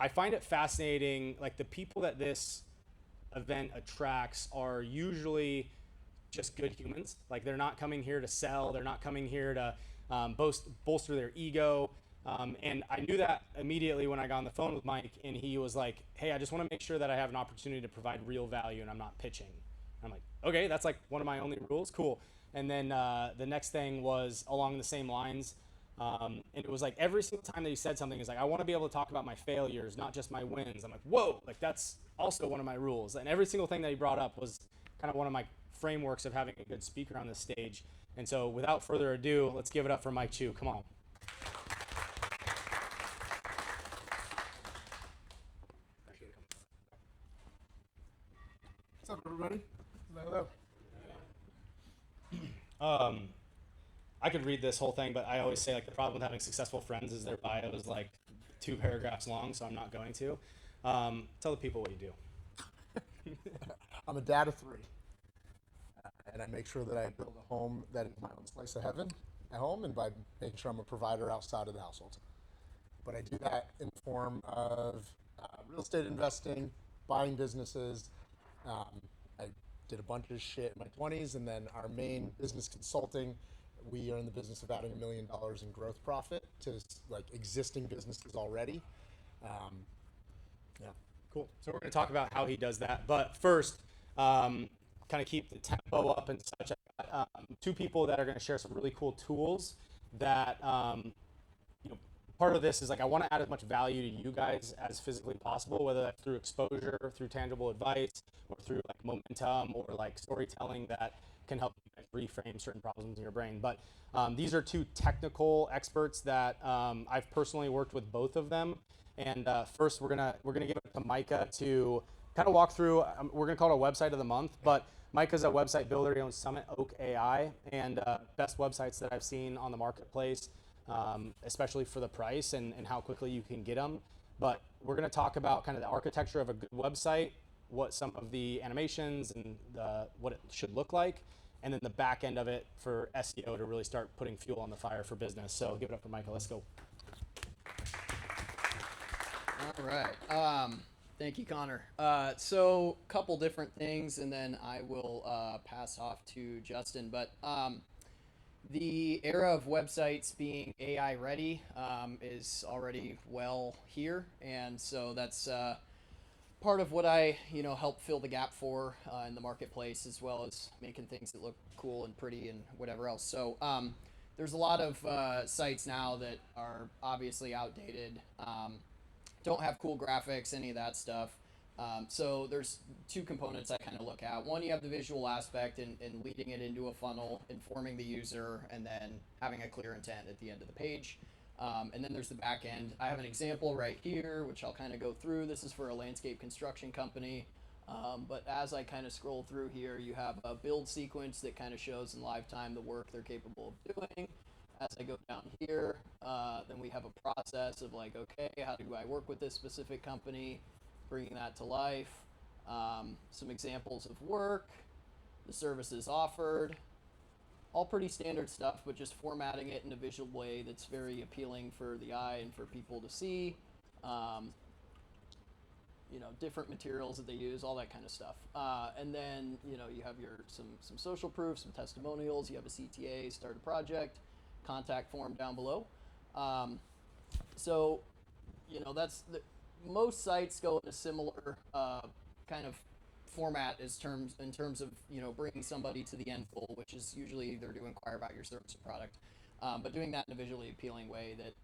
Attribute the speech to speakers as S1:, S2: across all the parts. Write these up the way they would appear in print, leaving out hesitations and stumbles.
S1: I find it fascinating. Like the people that this event attracts are usually just good humans. Like they're not coming here to sell. They're not coming here to bolster their ego. And I knew that immediately when I got on the phone with Mike, and he was like, "Hey, I just want to make sure that I have an opportunity to provide real value, and I'm not pitching." I'm like, "Okay, that's like one of my only rules. Cool." And then the next thing was along the same lines. And it was like every single time that he said something, he's like, I want to be able to talk about my failures, not just my wins. I'm like, whoa, like that's also one of my rules. And every single thing that he brought up was kind of one of my frameworks of having a good speaker on this stage. And so without further ado, let's give it up for Mike Chu. Come on.
S2: What's up, everybody? Hello.
S1: I could read this whole thing, but I always say like the problem with having successful friends is their bio is like 2 paragraphs long, so I'm not going to. Tell the people what you do.
S2: I'm a dad of 3, and I make sure that I build a home that is my own slice of heaven at home, and by making sure I'm a provider outside of the household. But I do that in the form of real estate investing, buying businesses. I did a bunch of shit in my 20s, and then our main business consulting, we are in the business of adding $1 million in growth profit to like existing businesses already. Yeah.
S1: Cool. So we're going to talk about how he does that. But first, kind of keep the tempo up and such. I got 2 people that are going to share some really cool tools that, you know, part of this is like I want to add as much value to you guys as physically possible, whether that's through exposure, through tangible advice, or through like momentum or like storytelling that can help you guys reframe certain problems in your brain. But these are 2 technical experts that I've personally worked with both of them. And first, we're gonna give it to Micah to kind of walk through. We're gonna call it a website of the month, but Micah's a website builder. He owns Summit Oak AI, and best websites that I've seen on the marketplace, especially for the price and how quickly you can get them. But we're gonna talk about kind of the architecture of a good website, what some of the animations and what it should look like, and then the back end of it for SEO to really start putting fuel on the fire for business. So give it up for Micah. Let's go.
S3: All right. Thank you, Connor. So, couple different things, and then I will pass off to Justin. But the era of websites being AI ready is already well here, and so that's part of what I help fill the gap for in the marketplace, as well as making things that look cool and pretty and whatever else. So there's a lot of sites now that are obviously outdated. Don't have cool graphics, any of that stuff. So there's 2 components I kind of look at. One, you have the visual aspect and leading it into a funnel, informing the user, and then having a clear intent at the end of the page. And then there's the back end. I have an example right here, which I'll kind of go through. This is for a landscape construction company. But as I kind of scroll through here, you have a build sequence that kind of shows in live time the work they're capable of doing. As I go down here, then we have a process of like, okay, how do I work with this specific company, bringing that to life, some examples of work, the services offered, all pretty standard stuff, but just formatting it in a visual way that's very appealing for the eye and for people to see. Different materials that they use, all that kind of stuff. And then, you have some social proof, some testimonials, you have a CTA, start a project, contact form down below. So, that's most sites go in a similar kind of format in terms of bringing somebody to the end goal, which is usually either to inquire about your service or product, but doing that in a visually appealing way that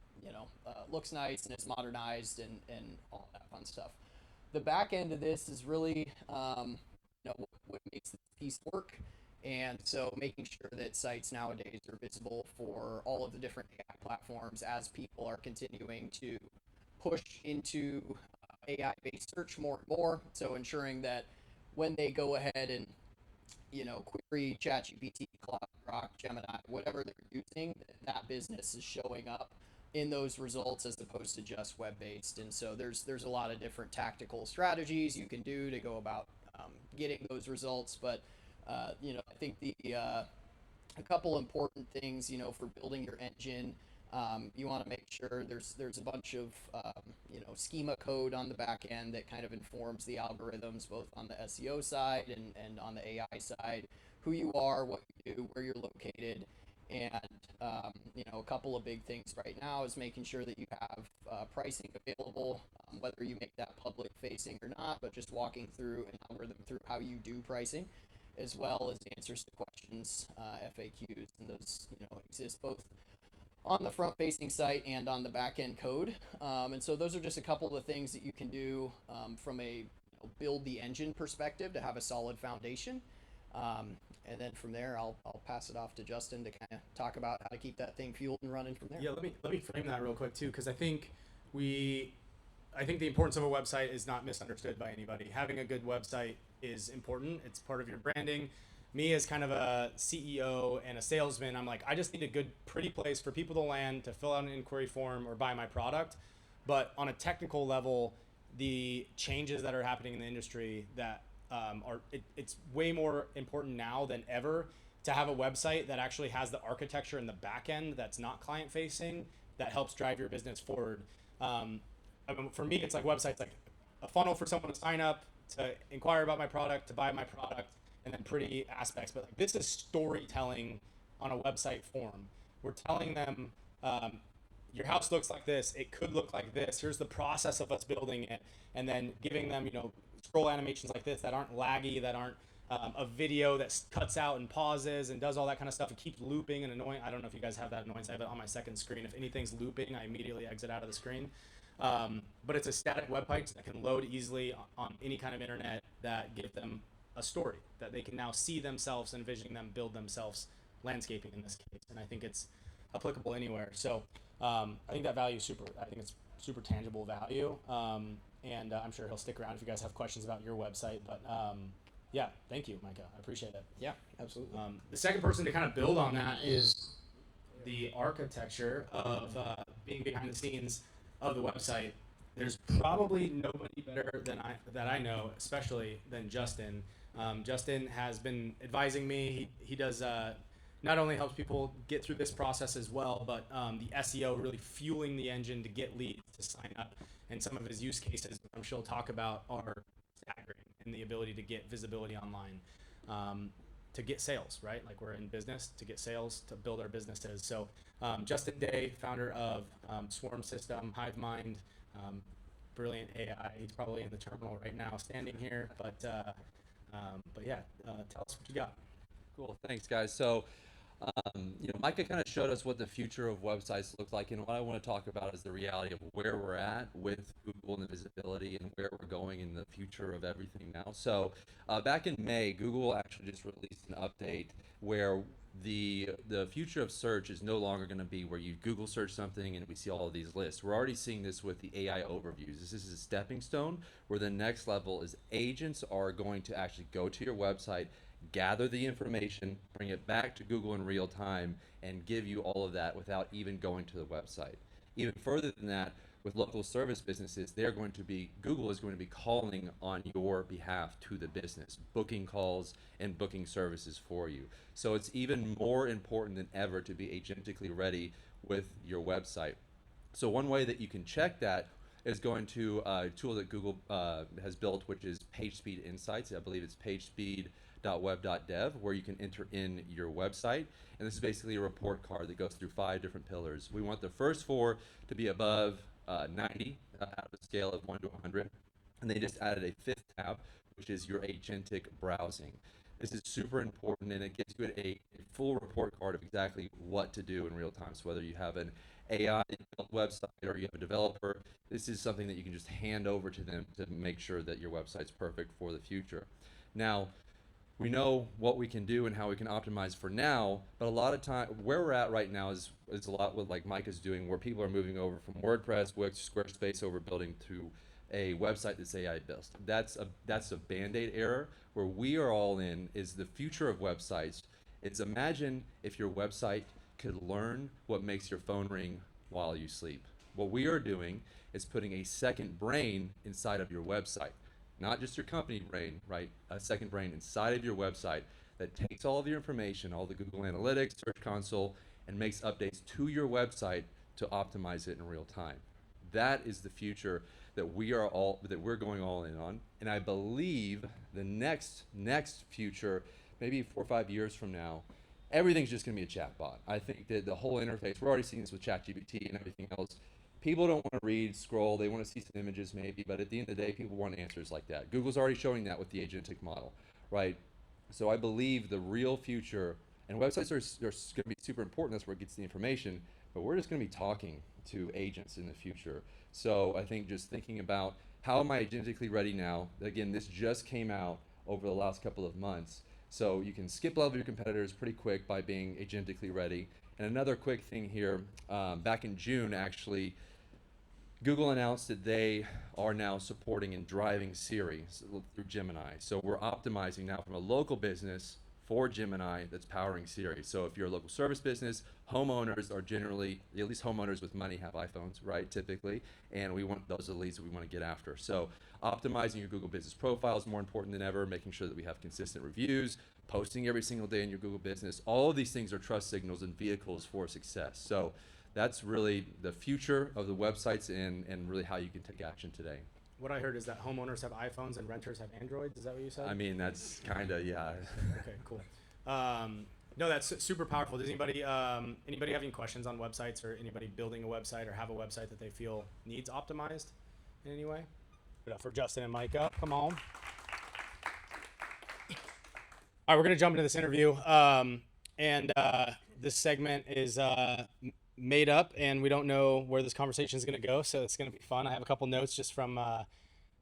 S3: looks nice and is modernized and all that fun stuff. The back end of this is really what makes this piece work. And so making sure that sites nowadays are visible for all of the different AI platforms as people are continuing to push into AI-based search more and more. So ensuring that when they go ahead and query ChatGPT, Claude, Grok, Gemini, whatever they're using, that business is showing up in those results as opposed to just web-based. And so there's a lot of different tactical strategies you can do to go about getting those results. But I think a couple important things, for building your engine You want to make sure there's a bunch of schema code on the back end that kind of informs the algorithms both on the SEO side and on the AI side, who you are, what you do, where you're located, and a couple of big things right now is making sure that you have pricing available, whether you make that public facing or not, but just walking through an algorithm through how you do pricing, as well as answers to questions, FAQs, and those exist both on the front facing site and on the back end code. And so those are just a couple of the things that you can do from a build the engine perspective to have a solid foundation. And then from there, I'll pass it off to Justin to kind of talk about how to keep that thing fueled and running from there.
S1: Yeah, let me frame that real quick too, because I think the importance of a website is not misunderstood by anybody. Having a good website is important. It's part of your branding. Me as kind of a CEO and a salesman, I'm like, I just need a good, pretty place for people to land, to fill out an inquiry form or buy my product. But on a technical level, the changes that are happening in the industry that it's way more important now than ever to have a website that actually has the architecture in the back end that's not client facing, that helps drive your business forward. For me, it's like websites like a funnel for someone to sign up, to inquire about my product, to buy my product, and then pretty aspects. But like, this is storytelling on a website form. We're telling them, your house looks like this, it could look like this, here's the process of us building it, and then giving them scroll animations like this that aren't laggy, that aren't a video that cuts out and pauses and does all that kind of stuff. It keeps looping and annoying. I don't know if you guys have that annoyance. I have it on my second screen. If anything's looping, I immediately exit out of the screen. But it's a static web page that can load easily on any kind of internet, that give them a story that they can now see themselves, envisioning them, build themselves, landscaping in this case. And I think it's applicable anywhere. So I think that value is it's super tangible value. And I'm sure he'll stick around if you guys have questions about your website. But yeah, thank you, Micah. I appreciate it.
S3: Yeah, absolutely.
S1: The second person to kind of build on that is the architecture of being behind the scenes of the website. There's probably nobody better that I know, especially than Justin. Justin has been advising me. He does not only helps people get through this process as well, but the SEO, really fueling the engine to get leads, to sign up. And some of his use cases, I'm sure he'll talk about, are staggering in the ability to get visibility online, to get sales, right? Like, we're in business to get sales, to build our businesses. So Justin Day, founder of Swarm System, HiveMind, brilliant AI. He's probably in the terminal right now, standing here. But yeah, tell us what you got.
S4: Cool, thanks guys. So, Micah kind of showed us what the future of websites looks like, and what I want to talk about is the reality of where we're at with Google and the visibility, and where we're going in the future of everything now. So, back in May, Google actually just released an update where the future of search is no longer going to be where you Google search something and we see all of these lists. We're already seeing this with the AI overviews. This is a stepping stone where the next level is agents are going to actually go to your website, gather the information, bring it back to Google in real time, and give you all of that without even going to the website. Even further than that, with local service businesses, Google is going to be calling on your behalf to the business, booking calls and booking services for you. So it's even more important than ever to be agentically ready with your website. So one way that you can check that is going to a tool that Google has built, which is PageSpeed Insights. I believe it's pagespeed.web.dev, where you can enter in your website. And this is basically a report card that goes through 5 different pillars. We want the first 4 to be above 90 out of a scale of 1 to 100. And they just added a 5th tab, which is your agentic browsing. This is super important, and it gives you a full report card of exactly what to do in real time. So whether you have an AI website or you have a developer, this is something that you can just hand over to them to make sure that your website's perfect for the future. Now, we know what we can do and how we can optimize for now, but a lot of time where we're at right now is a lot what like Mike is doing, where people are moving over from WordPress, Wix, Squarespace, overbuilding to a website that's AI built. That's a band-aid error. Where we are all in is the future of websites. It's imagine if your website could learn what makes your phone ring while you sleep. What we are doing is putting a second brain inside of your website. Not just your company brain, right? A second brain inside of your website that takes all of your information, all the Google Analytics, Search Console, and makes updates to your website to optimize it in real time. That is the future that we're going all in on. And I believe the next future, maybe 4 or 5 years from now, everything's just going to be a chatbot. I think that the whole interface, we're already seeing this with ChatGPT and everything else. People don't want to read, scroll, they want to see some images maybe, but at the end of the day, people want answers like that. Google's already showing that with the agentic model, right? So I believe the real future, and websites are going to be super important, that's where it gets the information, but we're just going to be talking to agents in the future. So I think just thinking about how am I agentically ready now? Again, this just came out over the last couple of months. So you can skip level your competitors pretty quick by being agentically ready. And another quick thing here, back in June, actually, Google announced that they are now supporting and driving Siri through Gemini. So we're optimizing now from a local business for Gemini that's powering Siri. So if you're a local service business, homeowners are generally, at least homeowners with money have iPhones, right, typically, and we want those are the leads that we want to get after. So optimizing your Google business profile is more important than ever, making sure that we have consistent reviews, posting every single day in your Google business. All of these things are trust signals and vehicles for success. So that's really the future of the websites and really how you can take action today.
S1: What I heard is that homeowners have iPhones and renters have Androids. Is that what you said?
S4: I mean, that's kind of, yeah.
S1: Okay, cool. No, that's super powerful. Does anybody have any questions on websites, or anybody building a website or have a website that they feel needs optimized in any way? Put up for Justin and Micah. Come on. All right, we're going to jump into this interview. This segment is made up, and we don't know where this conversation is going to go, so it's going to be fun. I have a couple notes just from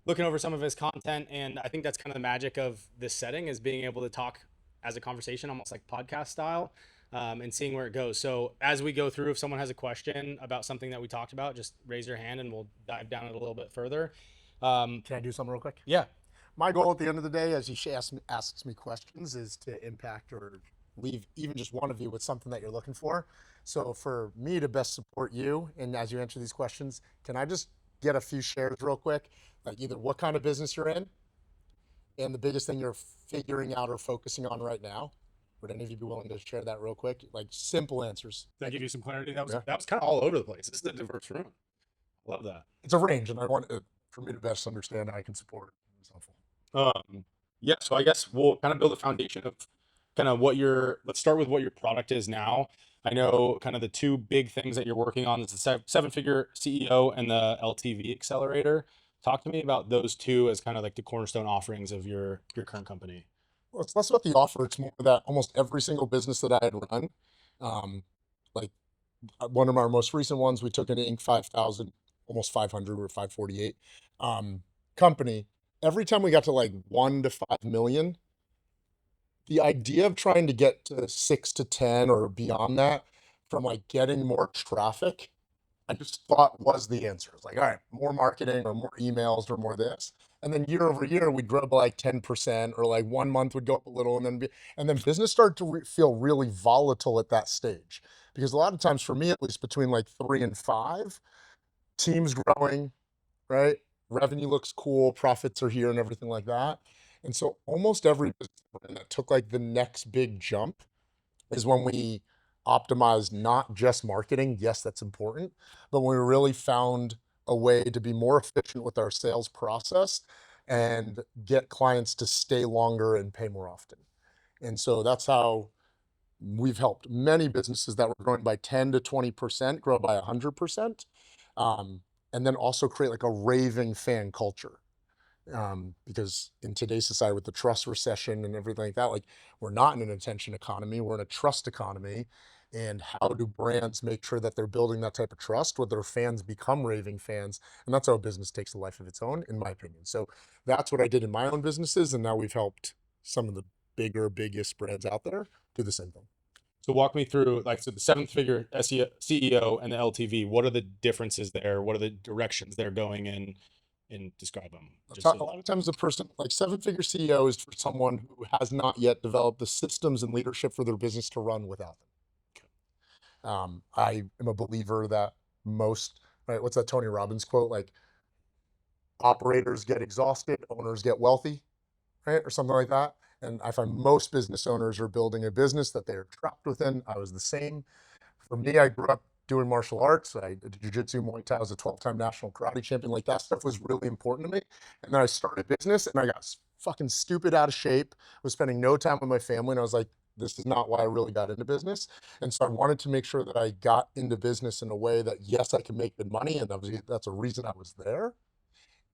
S1: looking over some of his content, and I think that's kind of the magic of this setting, is being able to talk as a conversation, almost like podcast style, and seeing where it goes. So as we go through, if someone has a question about something that we talked about, just raise your hand and we'll dive down it a little bit further.
S2: Can I do something real quick?
S1: Yeah.
S2: My goal at the end of the day, as he asks me questions, is to impact or leave even just one of you with something that you're looking for. So for me to best support you, and as you answer these questions, can I just get a few shares real quick? Like either what kind of business you're in and the biggest thing you're figuring out or focusing on right now. Would any of you be willing to share that real quick? Like simple answers.
S1: Did that give you some clarity? That was kind of all over the place. This is a diverse room. Love that.
S2: It's a range, and I want it for me to best understand how I can support it. It's helpful.
S1: Yeah, so I guess we'll kind of build a foundation of kind of let's start with what your product is now. I know kind of the two big things that you're working on is the seven-figure CEO and the LTV accelerator. Talk to me about those two as kind of like the cornerstone offerings of your current company.
S2: Well, it's less about the offer. It's more that almost every single business that I had run, like one of our most recent ones, we took an Inc. 5,000, almost 500 or 548 company. Every time we got to like 1 to 5 million, the idea of trying to get to 6 to 10 or beyond that from like getting more traffic, I just thought was the answer. It's like, all right, more marketing or more emails or more this. And then year over year, we'd grow by like 10%, or like 1 month would go up a little. And then business started to feel really volatile at that stage. Because a lot of times for me, at least between like 3 and 5, teams growing, right? Revenue looks cool, profits are here and everything like that. And so almost every business that took like the next big jump is when we optimized not just marketing. Yes, that's important, but when we really found a way to be more efficient with our sales process and get clients to stay longer and pay more often. And so that's how we've helped many businesses that were growing by 10 to 20% grow by 100%. And then also create like a raving fan culture. Because in today's society with the trust recession and everything like that, like we're not in an attention economy, we're in a trust economy. And how do brands make sure that they're building that type of trust where their fans become raving fans? And that's how a business takes a life of its own, in my opinion. So that's what I did in my own businesses. And now we've helped some of the biggest brands out there do the same thing.
S1: So walk me through, like, so the seven-figure CEO and the LTV, what are the differences there? What are the directions they're going in, and describe them?
S2: A lot of times the person, like seven-figure CEO is for someone who has not yet developed the systems and leadership for their business to run without them. I am a believer that right, what's that Tony Robbins quote? Like, operators get exhausted, owners get wealthy, right? Or something like that. And I find most business owners are building a business that they're trapped within. I was the same. For me, I grew up doing martial arts. I did jiu-jitsu, Muay Thai. I was a 12-time national karate champion. Like that stuff was really important to me. And then I started business and I got fucking stupid out of shape, was spending no time with my family. And I was like, this is not why I really got into business. And so I wanted to make sure that I got into business in a way that, yes, I can make good money. And that's a reason I was there.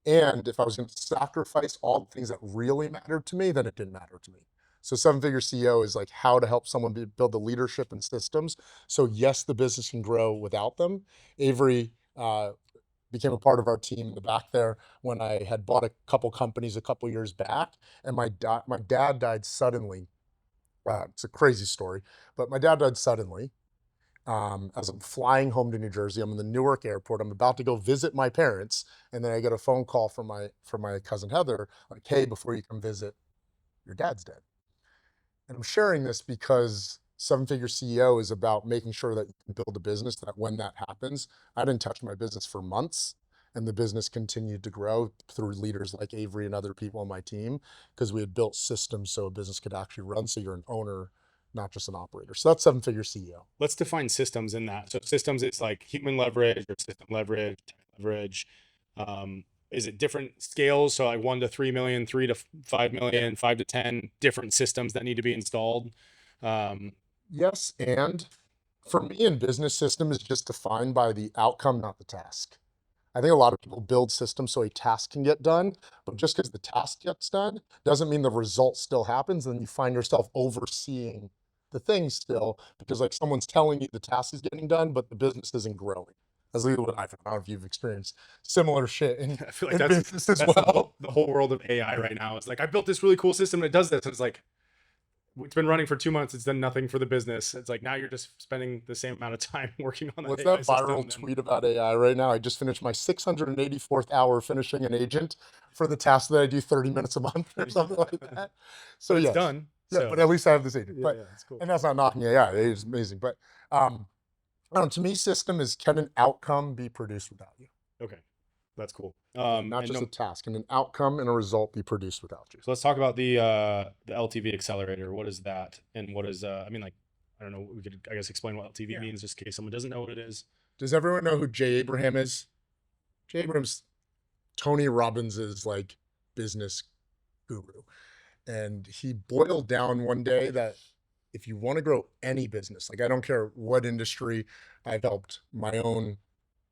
S2: And if I was going to sacrifice all the things that really mattered to me, then it didn't matter to me. So seven figure CEO is like how to help someone build the leadership and systems. So yes, the business can grow without them. Avery became a part of our team in the back there when I had bought a couple companies a couple years back, and my dad died suddenly. It's a crazy story, but my dad died suddenly. As I'm flying home to New Jersey, I'm in the Newark airport. I'm about to go visit my parents, and then I get a phone call from my cousin Heather, like, "Hey, before you come visit, your dad's dead." And I'm sharing this because seven figure CEO is about making sure that you can build a business that when that happens, I didn't touch my business for months. And the business continued to grow through leaders like Avery and other people on my team because we had built systems so a business could actually run. So you're an owner, not just an operator. So that's seven figure CEO.
S1: Let's define systems in that. So systems, it's like human leverage or system leverage, tech leverage. Is it different scales? So like 1 to 3 million, 3 to 5 million, 5 to 10 different systems that need to be installed.
S2: Yes. And for me, in business, system is just defined by the outcome, not the task. I think a lot of people build systems so a task can get done, but just because the task gets done doesn't mean the result still happens. And then you find yourself overseeing the thing still because like someone's telling you the task is getting done, but the business isn't growing. That's literally what I found. I don't know if you've experienced similar shit
S1: I feel like
S2: in
S1: that's
S2: business as
S1: that's
S2: well.
S1: the whole world of AI right now. It's like I built this really cool system and it does this. And it's like it's been running for 2 months. It's done nothing for the business. It's like now you're just spending the same amount of time working on that
S2: What's
S1: AI
S2: that
S1: system.
S2: viral tweet about AI right now? I just finished my 684th hour finishing an agent for the task that I do 30 minutes a month or something like that. So
S1: But it's
S2: yes.
S1: done.
S2: Yeah,
S1: So
S2: but at least I have this agent.
S1: yeah,
S2: But
S1: yeah, it's cool.
S2: and that's not knocking AI. It is amazing. But I don't know, to me, system is can an outcome be produced without you?
S1: Okay, that's cool.
S2: Not
S1: And
S2: just
S1: no,
S2: a task. Can an outcome and a result be produced without you?
S1: so let's talk about the LTV accelerator. What is that? And what is I mean, like, I don't know, we could I guess explain what LTV means just in case someone doesn't know what it is.
S2: Does everyone know who Jay Abraham is? Jay Abraham's Tony Robbins's like business guru. And he boiled down one day that if you want to grow any business, like I don't care what industry, I've helped my own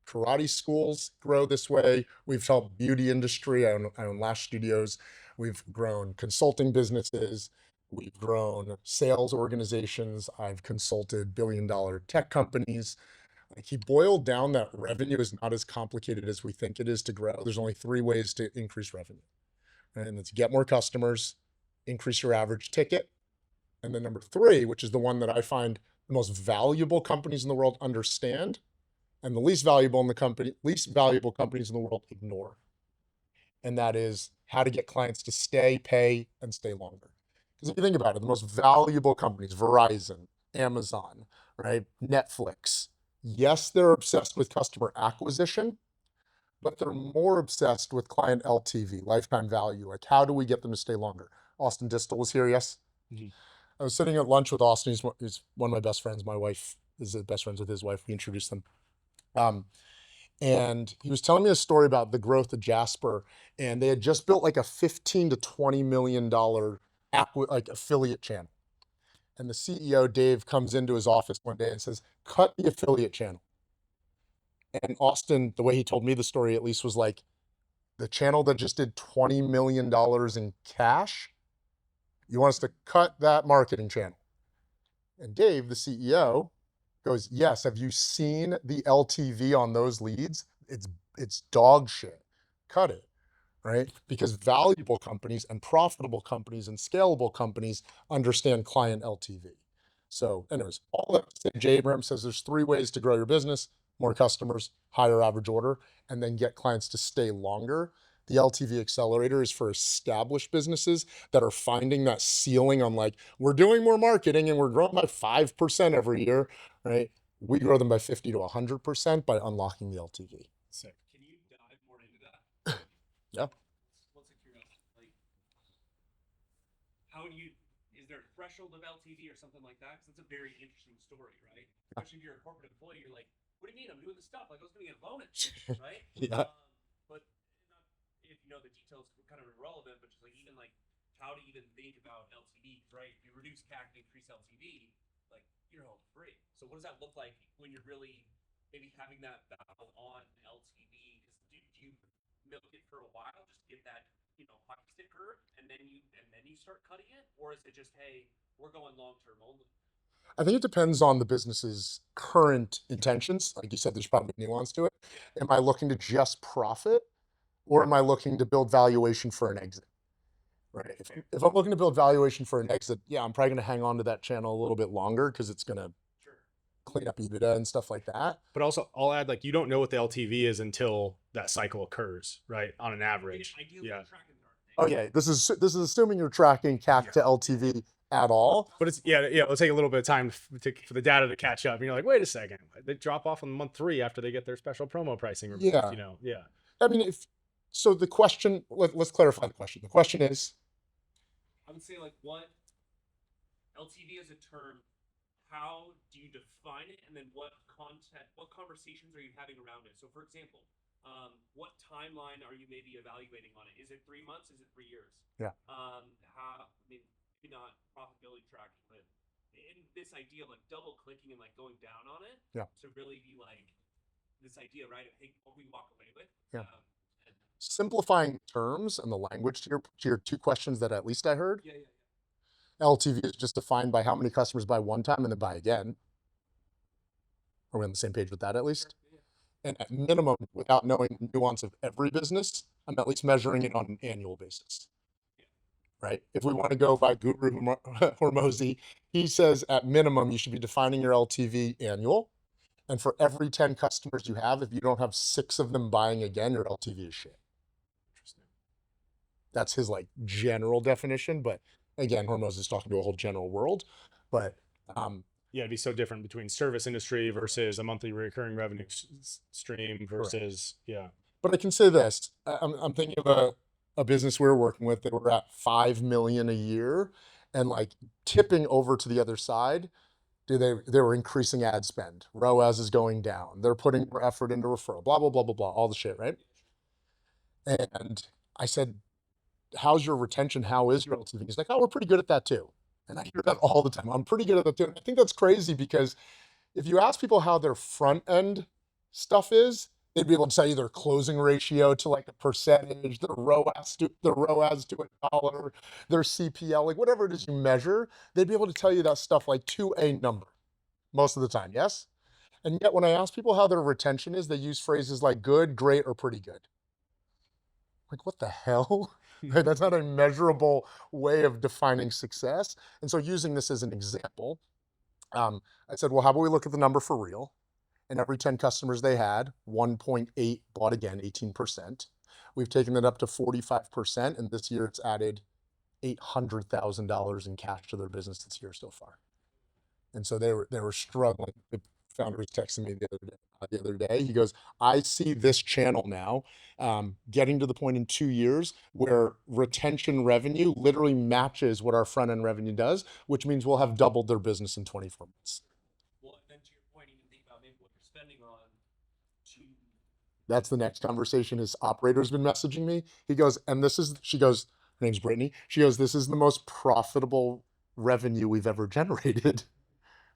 S2: karate schools grow this way. We've helped beauty industry. I own Lash Studios. We've grown consulting businesses. We've grown sales organizations. I've consulted billion-dollar tech companies. Like he boiled down that revenue is not as complicated as we think it is to grow. There's only three ways to increase revenue, and it's get more customers, increase your average ticket, and then number three, which is the one that I find the most valuable companies in the world understand, and the least valuable companies in the world ignore. And that is how to get clients to stay, pay, and stay longer. Because if you think about it, the most valuable companies, Verizon, Amazon, right? Netflix, yes, they're obsessed with customer acquisition, but they're more obsessed with client LTV, lifetime value. Like, how do we get them to stay longer? Austin Distal was here, yes?
S1: Mm-hmm.
S2: I was sitting at lunch with Austin. He's one of my best friends. My wife is best friends with his wife. We introduced them. And he was telling me a story about the growth of Jasper, and they had just built like a 15 to 20 million dollar like affiliate channel. And the CEO Dave comes into his office one day and says, "Cut the affiliate channel." And Austin, the way he told me the story at least, was like, the channel that just did $20 million in cash, you want us to cut that marketing channel? And Dave, the CEO, goes, "Yes, have you seen the LTV on those leads? It's dog shit. Cut it." Right? Because valuable companies and profitable companies and scalable companies understand client LTV. So anyways, all that to say, Jay Abraham says there's three ways to grow your business: more customers, higher average order, and then get clients to stay longer. The LTV accelerator is for established businesses that are finding that ceiling on like, we're doing more marketing and we're growing by 5% every year, right? We grow them by 50 to 100% by unlocking the LTV.
S1: Sick.
S5: Can you dive more into that?
S2: Yeah.
S5: What's a curiosity? Like, how do you? Is there a threshold of LTV or something like that? Because that's a very interesting story, right? Especially if you're a corporate employee, you're like, what do you mean? I'm doing this stuff. Like I was going to get a bonus, right?
S2: Yeah.
S5: But not, if you know the details, kind of irrelevant. But just like even like how to even think about LTV, right? If you reduce CAC and increase LTV, like you're home free. So what does that look like when you're really maybe having that battle on LTV? Because do you milk it for a while just to get that hockey stick curve, and then you start cutting it, or is it just hey, we're going long term only?
S2: I think it depends on the business's current intentions. Like you said, there's probably nuance to it. Am I looking to just profit, or am I looking to build valuation for an exit? Right. If I'm looking to build valuation for an exit, yeah, I'm probably going to hang on to that channel a little bit longer because it's going to
S5: Sure.
S2: clean up EBITDA and stuff like that.
S1: But also, I'll add, like, you don't know what the LTV is until that cycle occurs, right? On an average.
S5: Ideally,
S1: Yeah.
S5: tracking the right
S2: Oh
S5: thing.
S2: yeah, this is assuming you're tracking CAC to LTV at all.
S1: But it's, yeah, it'll take a little bit of time for the data to catch up. And you're like, wait a second, they drop off on month 3 after they get their special promo pricing removed,
S2: Yeah.
S1: Yeah.
S2: I mean, if so, the question. Let's clarify the question. The question is,
S5: I would say like what LTV is a term. How do you define it, and then what conversations are you having around it? So, for example, what timeline are you maybe evaluating on it? Is it 3 months? Is it 3 years?
S2: Yeah.
S5: How? I mean, maybe not profitability tracking, but in this idea of like double clicking and like going down on it.
S2: Yeah.
S5: To really be like this idea, right? Of hey, what we walk away with.
S2: Yeah.
S5: And,
S2: simplifying terms and the language to your 2 questions that at least I heard.
S5: yeah.
S2: LTV is just defined by how many customers buy one time and then buy again. Are we on the same page with that at least?
S5: Yeah.
S2: And at minimum, without knowing the nuance of every business, I'm at least measuring it on an annual basis. Right? If we want to go by Guru Hormozy, he says at minimum, you should be defining your LTV annual. And for every 10 customers you have, if you don't have 6 of them buying again, your LTV is shit.
S1: Interesting.
S2: That's his like general definition. But again, Hormozy is talking to a whole general world. But
S1: Yeah, it'd be so different between service industry versus a monthly recurring revenue stream versus, yeah.
S2: But I can say this: I'm thinking of a business we were working with. They were at 5 million a year, and like tipping over to the other side. They were increasing ad spend. ROAS is going down. They're putting more effort into referral. Blah blah blah blah blah. All the shit, right? And I said, "How's your retention? How is your LTV?" He's like, "Oh, we're pretty good at that too." And I hear that all the time. I'm pretty good at that too. And I think that's crazy because if you ask people how their front end stuff is, they'd be able to tell you their closing ratio to like a percentage, their ROAS to $1, their CPL, like whatever it is you measure, they'd be able to tell you that stuff like to a number most of the time, yes? And yet when I ask people how their retention is, they use phrases like good, great, or pretty good. Like, what the hell? Right? That's not a measurable way of defining success. And so using this as an example, I said, well, how about we look at the number for real? And every 10 customers they had, 1.8 bought again, 18%. We've taken it up to 45%, and this year it's added $800,000 in cash to their business this year so far. And so they were struggling. The founder was texting me the other day. He goes, I see this channel now getting to the point in 2 years where retention revenue literally matches what our front end revenue does, which means we'll have doubled their business in 24 months.
S5: Well, and then to your point, even think about maybe what you're spending on to.
S2: That's the next conversation his operator's been messaging me. He goes, and she goes, her name's Brittany. She goes, this is the most profitable revenue we've ever generated.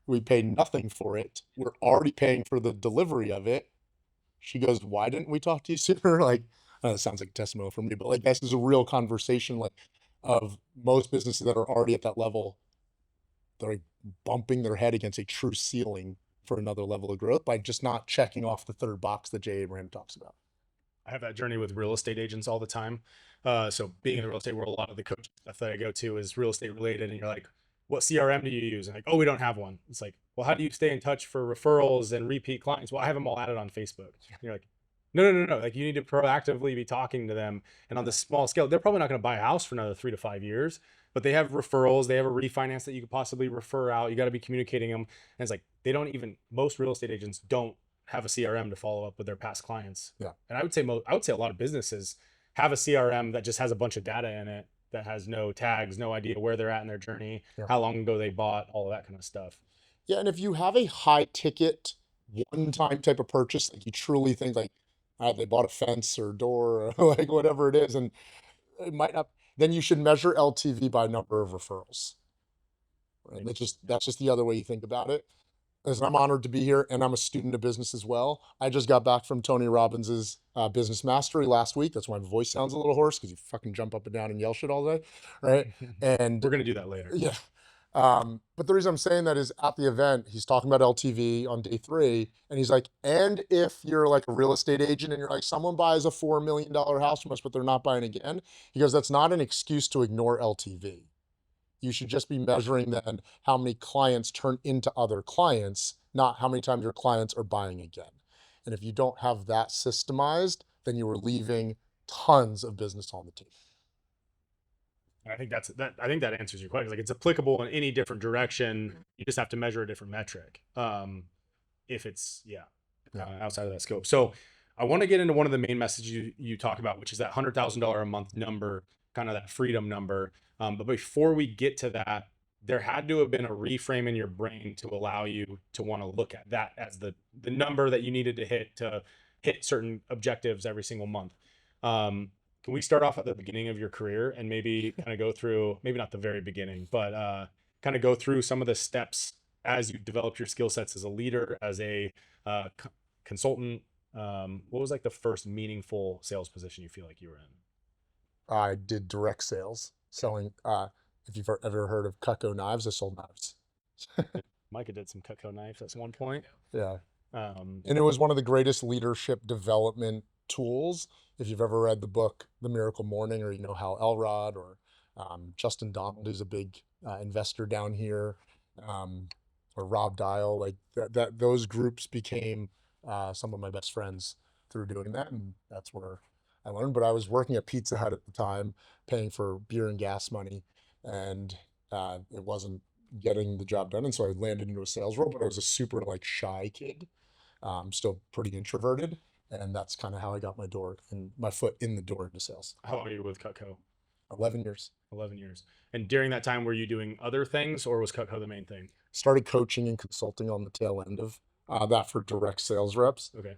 S2: We paid nothing for it. We're already paying for the delivery of it. She goes, why didn't we talk to you sooner? Like, it sounds like a testimonial for me, but like this is a real conversation like of most businesses that are already at that level. They're like bumping their head against a true ceiling for another level of growth by just not checking off the third box that Jay Abraham talks about.
S1: I have that journey with real estate agents all the time. So being in the real estate world, a lot of the coaching stuff that I go to is real estate related. And you're like, what CRM do you use? And like, oh, we don't have one. It's like, well, how do you stay in touch for referrals and repeat clients? Well, I have them all added on Facebook. And you're like, no. Like, you need to proactively be talking to them. And on the small scale, they're probably not going to buy a house for another 3 to 5 years, but they have referrals. They have a refinance that you could possibly refer out. You got to be communicating them. And it's like, most real estate agents don't have a CRM to follow up with their past clients.
S2: Yeah.
S1: And I would say a lot of businesses have a CRM that just has a bunch of data in it that has no tags, no idea where they're at in their journey,
S2: Yeah.
S1: how long ago they bought, all of that kind of stuff.
S2: Yeah, and if you have a high ticket one-time type of purchase, like you truly think like, they bought a fence or door or like whatever it is, and it might not, then you should measure LTV by number of referrals. Right? That's just the other way you think about it. As I'm honored to be here, and I'm a student of business as well. I just got back from Tony Robbins's Business Mastery last week. That's why my voice sounds a little hoarse because you fucking jump up and down and yell shit all day, right? And
S1: We're gonna do that later.
S2: yeah. But the reason I'm saying that is at the event, he's talking about LTV on day 3, and he's like, and if you're like a real estate agent and you're like, someone buys a $4 million house from us, but they're not buying again, he goes, that's not an excuse to ignore LTV. You should just be measuring then how many clients turn into other clients, not how many times your clients are buying again. And if you don't have that systemized, then you are leaving tons of business on the table.
S1: I think I think that answers your question. Like, it's applicable in any different direction. You just have to measure a different metric. If it's outside of that scope. So I want to get into one of the main messages you talk about, which is that $100,000 a month number, kind of that freedom number. But before we get to that, there had to have been a reframe in your brain to allow you to want to look at that as the number that you needed to hit certain objectives every single month. Can we start off at the beginning of your career and maybe kind of go through, maybe not the very beginning, but kind of go through some of the steps as you developed your skill sets as a leader, as a consultant? What was like the first meaningful sales position you feel like you were in?
S2: I did direct sales, selling. If you've ever heard of Cutco knives, I sold knives.
S1: Micah did some Cutco knives at one point.
S2: Yeah. And it was one of the greatest leadership development tools. If you've ever read the book, The Miracle Morning, or you know Hal Elrod, or Justin Donald, who's a big investor down here, or Rob Dial, like those groups became some of my best friends through doing that, and that's where I learned. But I was working at Pizza Hut at the time, paying for beer and gas money, and it wasn't getting the job done, and so I landed into a sales role. But I was a super like shy kid, still pretty introverted, and that's kind of how I got my foot in the door into sales.
S1: How long are you with Cutco?
S2: 11 years.
S1: 11 years. And during that time, were you doing other things, or was Cutco the main thing?
S2: Started coaching and consulting on the tail end of that for direct sales reps.
S1: Okay.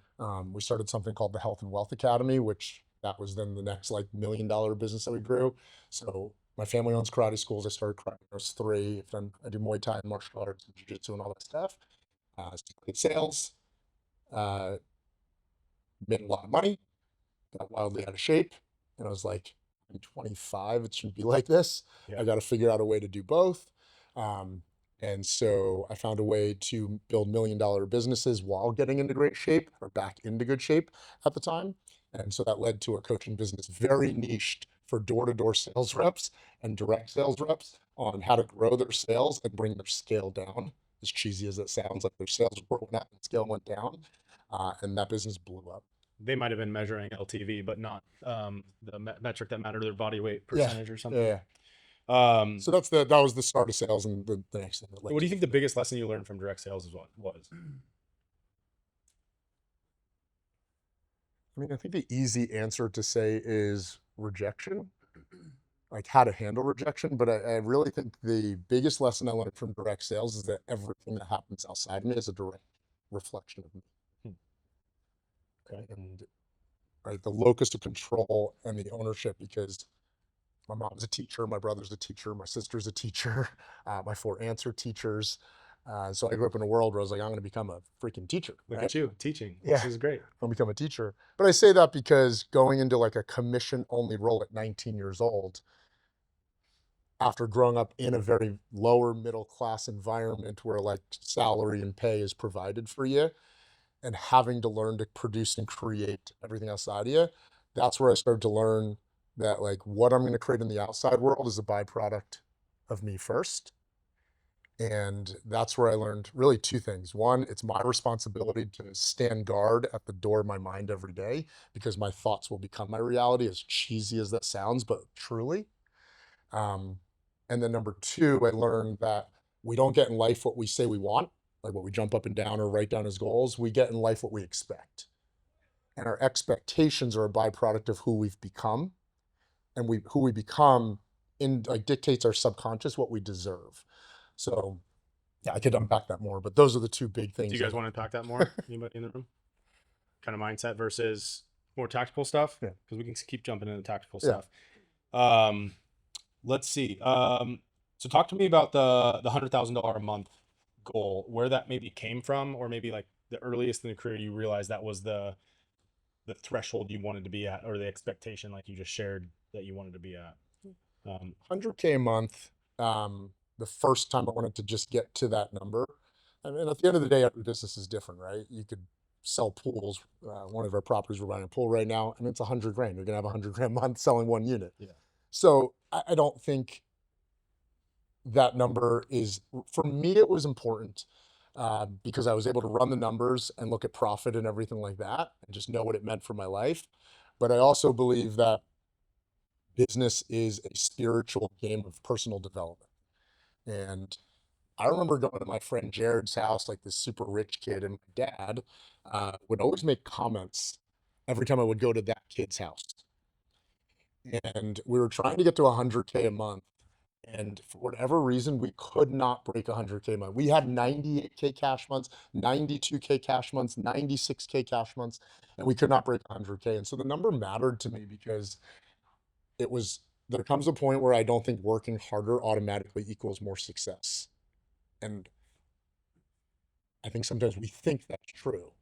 S2: We started something called the Health and Wealth Academy, which that was then the next like $1 million business that we grew. So my family owns karate schools. I started karate when I was 3. I do Muay Thai and martial arts and jiu-jitsu and all that stuff. Started sales, made a lot of money, got wildly out of shape, and I was like, I'm 25, it shouldn't be like this.
S1: Yeah.
S2: I got to figure out a way to do both. And so I found a way to build $1 million businesses while getting into great shape, or back into good shape at the time. And so that led to a coaching business very niched for door-to-door sales reps and direct sales reps on how to grow their sales and bring their scale down. As cheesy as that sounds, like their sales went up and scale went down. And that business blew up.
S1: They might have been measuring LTV, but not the metric that mattered, their body weight percentage or something.
S2: Yeah. So that was the start of sales, and the next thing.
S1: What do you think the biggest lesson you learned from direct sales was?
S2: I mean, I think the easy answer to say is rejection, like how to handle rejection. But I really think the biggest lesson I learned from direct sales is that everything that happens outside of me is a direct reflection of me. Okay. And right, the locus of control and the ownership, because my mom's a teacher, my brother's a teacher, my sister's a teacher, my 4 aunts are teachers. So I grew up in a world where I was like, I'm going to become a freaking teacher.
S1: Look
S2: right?
S1: at you teaching.
S2: Yeah.
S1: This is great.
S2: I'll become a teacher. But I say that because going into like a commission only role at 19 years old, after growing up in a very lower middle class environment where like salary and pay is provided for you, and having to learn to produce and create everything outside of you, that's where I started to learn that like what I'm going to create in the outside world is a byproduct of me first. And that's where I learned really 2 things. One, it's my responsibility to stand guard at the door of my mind every day, because my thoughts will become my reality, as cheesy as that sounds, but truly. And then number 2, I learned that we don't get in life what we say we want, like what we jump up and down or write down as goals. We get in life what we expect. And our expectations are a byproduct of who we've become. And who we become dictates our subconscious what we deserve. So, Yeah, I could unpack that more, but those are the two big things.
S1: Do you guys want to talk that more? Anybody in the room? Kind of mindset versus more tactical stuff?
S2: Yeah.
S1: Because we can keep jumping into tactical
S2: Yeah.
S1: stuff. Let's see. So talk to me about the $100,000 a month goal, where that maybe came from, or maybe like the earliest in the career you realized that was the threshold you wanted to be at, or the expectation, like you just shared, that you wanted to be at.
S2: 100K a month. The first time I wanted to just get to that number. I mean, at the end of the day, every business is different, right? You could sell pools. One of our properties, we're buying a pool right now, and it's 100 grand. You're gonna have 100 grand a month selling one unit.
S1: Yeah.
S2: So I don't think that number is, for me, it was important because I was able to run the numbers and look at profit and everything like that and just know what it meant for my life. But I also believe that business is a spiritual game of personal development. And I remember going to my friend Jared's house, like this super rich kid, and my dad would always make comments every time I would go to that kid's house. And we were trying to get to 100K a month. And for whatever reason, we could not break 100K a month. We had 98K cash months, 92K cash months, 96K cash months, and we could not break 100K. And so the number mattered to me because it was, there comes a point where I don't think working harder automatically equals more success. And I think sometimes we think that's true,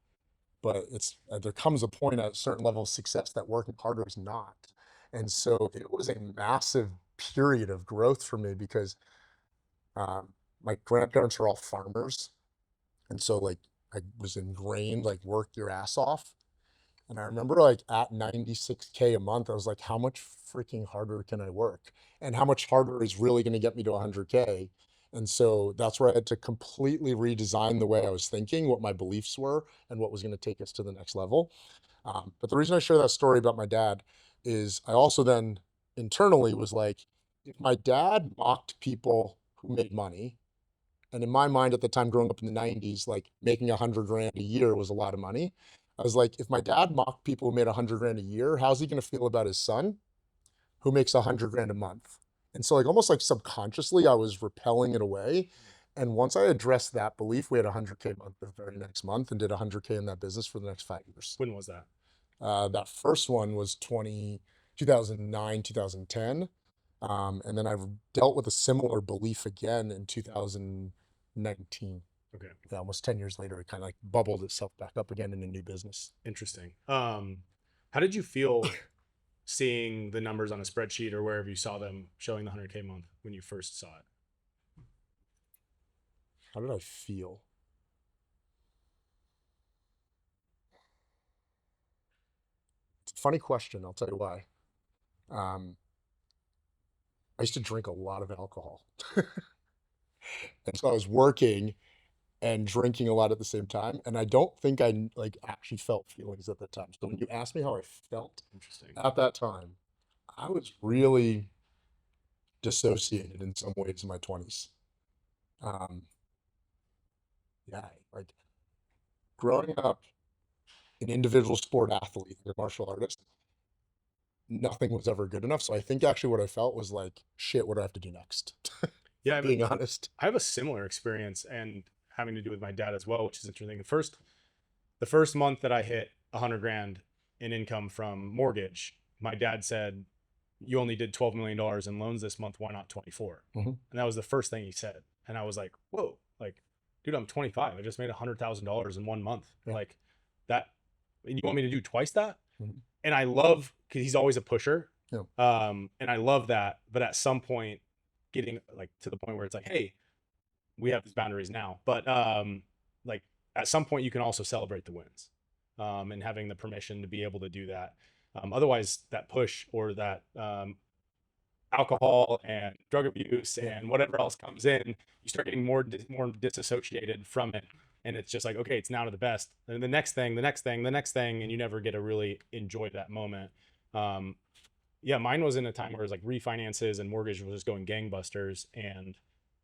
S2: but it's, there comes a point at a certain level of success that working harder is not. And so it was a massive period of growth for me because my grandparents are all farmers. And so like I was ingrained, like work your ass off. And I remember like at 96K a month, I was like, how much freaking harder can I work? And how much harder is really going to get me to 100K? And so that's where I had to completely redesign the way I was thinking, what my beliefs were, and what was going to take us to the next level. But the reason I share that story about my dad is I also then internally was like, if my dad mocked people who made money, and in my mind at the time, growing up in the 90s, like making 100 grand a year was a lot of money. I was like, if my dad mocked people who made 100 grand a year, how's he going to feel about his son who makes 100 grand a month? And so like almost like subconsciously, I was repelling it away. And once I addressed that belief, we had 100K a month the very next month and did 100K in that business for the next 5 years.
S1: When was that?
S2: That first one was 2009, 2010. And then I've dealt with a similar belief again in 2019.
S1: Okay.
S2: Yeah, almost 10 years later, it kind of like bubbled itself back up again in a new business.
S1: Interesting. How did you feel seeing the numbers on a spreadsheet or wherever you saw them showing the 100K month when you first saw it?
S2: How did I feel? It's a funny question. I'll tell you why. I used to drink a lot of alcohol. And so I was working and drinking a lot at the same time. And I don't think I like actually felt feelings at the time. So when you ask me how I felt
S1: Interesting.
S2: at that time, I was really dissociated in some ways in my 20s. Um, yeah, like growing up an individual sport athlete, a martial artist, nothing was ever good enough. So I think actually what I felt was like, shit, what do I have to do next?
S1: Yeah,
S2: Being honest.
S1: I have a similar experience and having to do with my dad as well, which is interesting. The first month that I hit 100 grand in income from mortgage, my dad said, "You only did $12 million in loans this month. Why not 24?"
S2: Mhm.
S1: And that was the first thing he said. And I was like, "Whoa, like, dude, I'm 25. I just made $100,000 in 1 month.
S2: Yeah.
S1: Like that. And you want me to do twice that?"
S2: Mhm.
S1: And I love, because he's always a pusher.
S2: Yeah.
S1: And I love that. But at some point, getting like to the point where it's like, hey, we have these boundaries now. But like at some point, you can also celebrate the wins, and having the permission to be able to do that. Otherwise, that push or that alcohol and drug abuse and whatever else comes in, you start getting more disassociated from it. And it's just like, okay, it's now to the best. And the next thing, the next thing, the next thing, and you never get to really enjoy that moment. Yeah, mine was in a time where it was like refinances and mortgage was just going gangbusters. And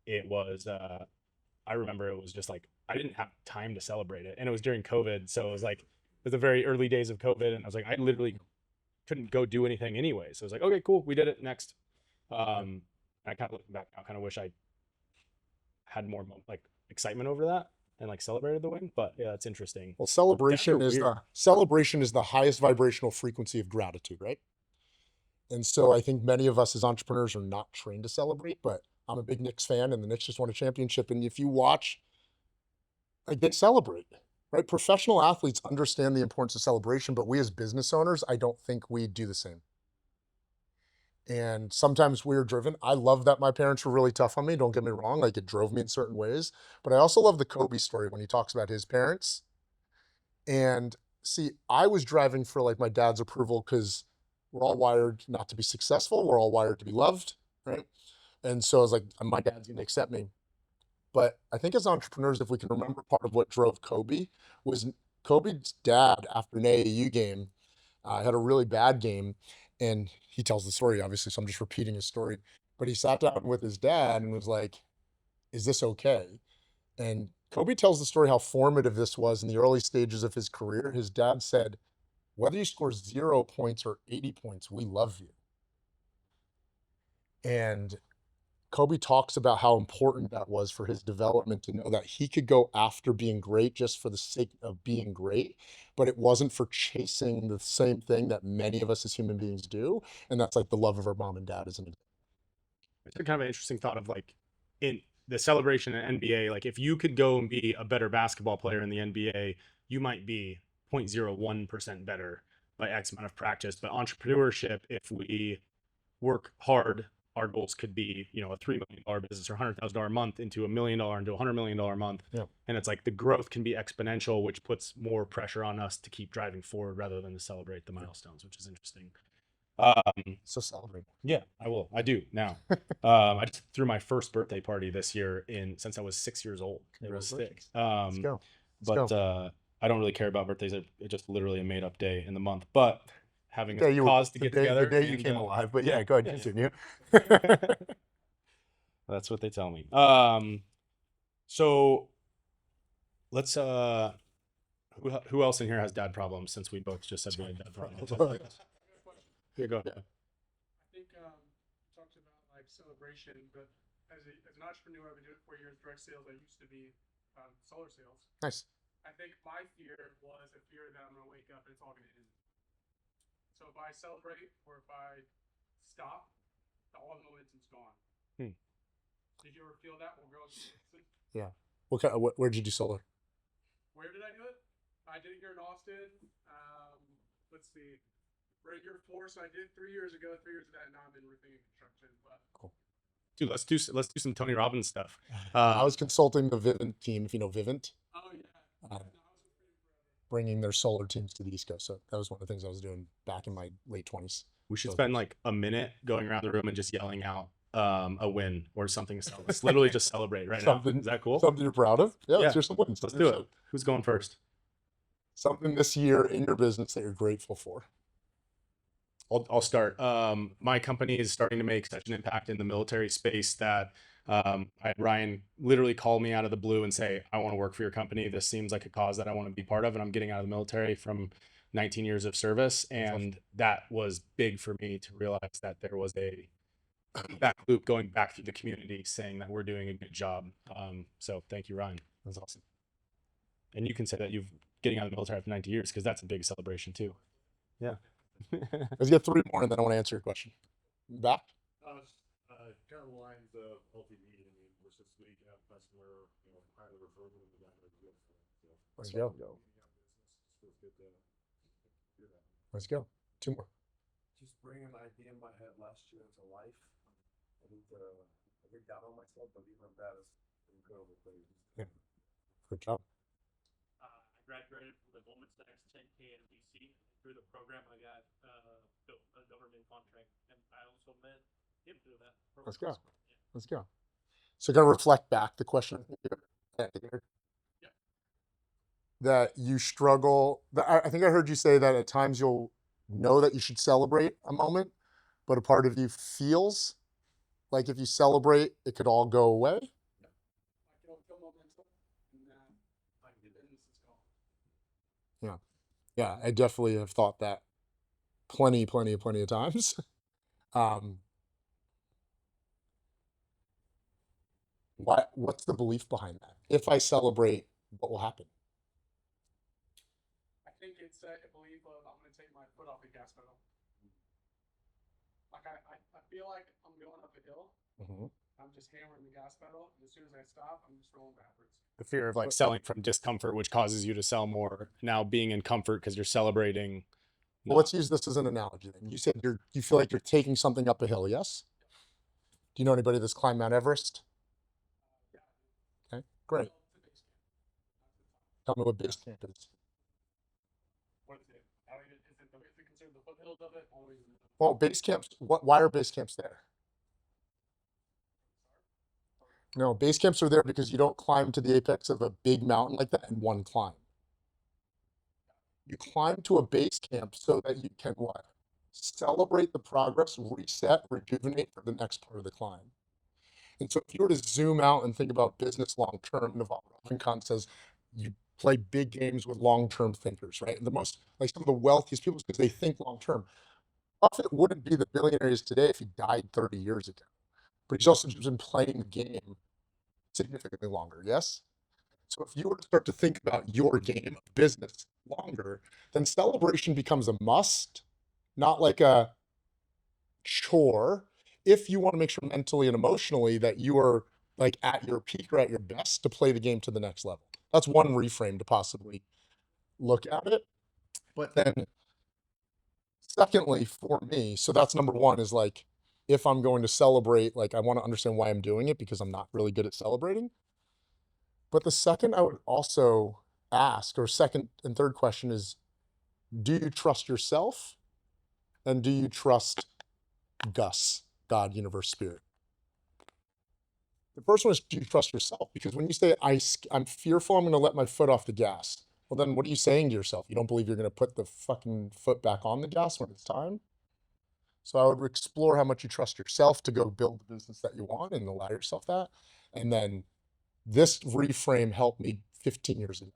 S1: it was, I remember it was just like, I didn't have time to celebrate it. And it was during COVID. So it was like, it was the very early days of COVID. And I was like, I literally couldn't go do anything anyway. So I was like, okay, cool. We did it. Next. I kind of looking back, I kind of wish I had more like excitement over that and like celebrated the win. But yeah, it's interesting.
S2: Well, celebration
S1: Dads are
S2: is the highest vibrational frequency of gratitude, right? And so I think many of us as entrepreneurs are not trained to celebrate, but I'm a big Knicks fan and the Knicks just won a championship. And if you watch, like, they celebrate, right? Professional athletes understand the importance of celebration, but we as business owners, I don't think we do the same. And sometimes we're driven. I love that my parents were really tough on me. Don't get me wrong. Like, it drove me in certain ways, but I also love the Kobe story when he talks about his parents. And see, I was driving for like my dad's approval because we're all wired not to be successful. We're all wired to be loved, right? And so I was like, my dad's going to accept me. But I think as entrepreneurs, if we can remember, part of what drove Kobe was Kobe's dad after an AAU game had a really bad game. And he tells the story, obviously, so I'm just repeating his story. But he sat down with his dad and was like, is this okay? And Kobe tells the story how formative this was in the early stages of his career. His dad said, whether you score 0 points or 80 points, we love you. And Kobe talks about how important that was for his development to know that he could go after being great just for the sake of being great, but it wasn't for chasing the same thing that many of us as human beings do. And that's like the love of our mom and dad, isn't it?
S1: It's kind of an interesting thought of like in the celebration in NBA, like if you could go and be a better basketball player in the NBA, you might be 0.01% better by X amount of practice. But entrepreneurship, if we work hard, our goals could be, you know, a $3 million business or $100,000 a month into $1 million into $100 million a month.
S2: Yeah.
S1: And it's like the growth can be exponential, which puts more pressure on us to keep driving forward rather than to celebrate the milestones, which is interesting.
S2: So celebrate.
S1: Yeah, I will. I do now. I just threw my first birthday party this year since I was 6 years old. It was sick.
S2: Let's go.
S1: I don't really care about birthdays. It's just literally a made up day in the month. But having a
S2: Yeah,
S1: cause to get together.
S2: The day you came alive. But yeah, go ahead, continue.
S1: That's what they tell me. So let's who else in here has dad problems, since we both just said we had dad problems? Here, go.
S6: I think talked about like celebration, but as an entrepreneur, I've been doing it for 4 years, direct sales. I used to be solar sales.
S2: Nice.
S6: I think my fear was a fear that I'm gonna wake up and it's all gonna end. So if I celebrate or if I stop, all the momentum's gone. Did you ever feel that? Well, girls,
S2: Yeah. Where'd you do solar?
S6: where did I do it? I did it here in Austin. Let's see. Right here, so I did 3 years ago. 3 years of that, now I'm in roofing and construction. But
S2: Cool.
S1: Dude, let's do some Tony Robbins stuff.
S2: I was consulting the Vivint team, if you know Vivint,
S6: oh yeah,
S2: Uh,
S6: no, I was with forever.
S2: bringing their solar teams to the East Coast. So that was one of the things I was doing back in my late 20s.
S1: We should
S2: So-
S1: spend like a minute going around the room and just yelling out a win or something to celebrate. Let's literally just celebrate right now.
S2: Something-
S1: Is that cool?
S2: Something you're proud of? Yeah,
S1: Yeah.
S2: let's hear some wins.
S1: Let's do it. Who's going first?
S2: Something this year in your business that you're grateful for.
S1: I'll start. My company is starting to make such an impact in the military space that I had Ryan literally call me out of the blue and say, I want to work for your company. This seems like a cause that I want to be part of. And I'm getting out of the military from 19 years of service. And that was big for me to realize that there was a back loop going back through the community saying that we're doing a good job. So thank you, Ryan.
S2: That's awesome.
S1: And you can say that you've getting out of the military after 90 years, because that's a big celebration too. Yeah.
S2: Let's get 3 more and then I want to answer your question. Back?
S7: Kind of lines of LTV. I mean, was this week a customer, highly referred to the guy that good for it. So,
S2: Let's go.
S7: feels good to do that.
S2: Let's go. 2 more.
S7: Just bringing an idea in my head last year into life. I think I get down on myself, but even that is incredible thing.
S2: Good job.
S5: I graduated from the Goldman Sachs 10K in DC. Through the program, I got built a government contract, and I also met him through that program.
S2: Let's go.
S5: Yeah.
S2: Let's go. So kind of reflect back the question that you struggle. I think I heard you say that at times you'll know that you should celebrate a moment, but a part of you feels like if you celebrate, it could all go away.
S6: I feel momentum, and the business is gone.
S2: Yeah, I definitely have thought that plenty of times. What's the belief behind that? If I celebrate, what will happen?
S6: I think it's a belief of I'm going to take my foot off the gas pedal. Like I feel like I'm going up a hill.
S2: Mm-hmm.
S6: I'm just hammering the gas pedal, and as soon as I stop, I'm just rolling backwards.
S1: The fear of like selling from discomfort, which causes you to sell more. Now being in comfort because you're celebrating.
S2: Well, let's use this as an analogy then. You said you feel like you're taking something up a hill, yes? Do you know anybody that's climbed Mount Everest? Okay, great. Tell me what base camp is.
S6: What is it? Is it considered the foothills of it? Always.
S2: Well, base camps, why are base camps there? No, base camps are there because you don't climb to the apex of a big mountain like that in one climb. You climb to a base camp so that you can what? Celebrate the progress, reset, rejuvenate for the next part of the climb. And so if you were to zoom out and think about business long term, Naval Ravikant says you play big games with long term thinkers, right? And the most, like some of the wealthiest people, because they think long term. Buffett wouldn't be the billionaire he is today if he died 30 years ago. But he's also just been playing the game significantly longer, yes? So if you were to start to think about your game of business longer, then celebration becomes a must, not like a chore. If you want to make sure mentally and emotionally that you are like at your peak or at your best to play the game to the next level. That's one reframe to possibly look at it. But then secondly, for me, so that's number one is like, if I'm going to celebrate, like I want to understand why I'm doing it because I'm not really good at celebrating. But the second I would also ask, or second and third question is, do you trust yourself? And do you trust Gus, God, universe, spirit? The first one is, do you trust yourself? Because when you say, I'm fearful I'm going to let my foot off the gas, well, then what are you saying to yourself? You don't believe you're going to put the fucking foot back on the gas when it's time? So I would explore how much you trust yourself to go build the business that you want and allow yourself that. And then this reframe helped me 15 years ago.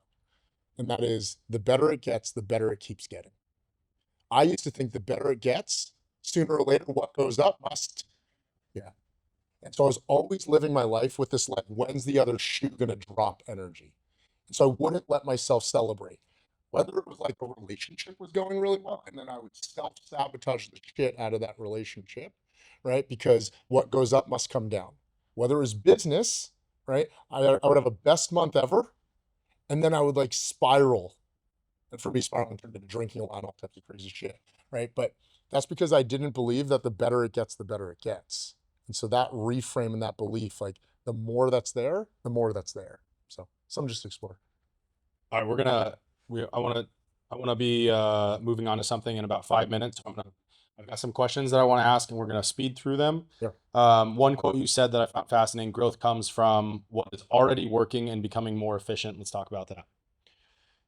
S2: And that is, the better it gets, the better it keeps getting. I used to think the better it gets, sooner or later, what goes up must. Yeah. And so I was always living my life with this, like, when's the other shoe going to drop energy? And so I wouldn't let myself celebrate. Whether it was like a relationship was going really well, and then I would self-sabotage the shit out of that relationship, right? Because what goes up must come down. Whether it was business, right? I would have a best month ever, and then I would like spiral. And for me, spiraling turned into drinking a lot, all types of crazy shit, right? But that's because I didn't believe that the better it gets, the better it gets. And so that reframe and that belief, like the more that's there, the more that's there. So some just explore.
S1: All right, I want to be moving on to something in about 5 minutes. I've got some questions that I want to ask, and we're gonna speed through them.
S2: Yeah.
S1: One quote you said that I found fascinating: "Growth comes from what is already working and becoming more efficient." Let's talk about that.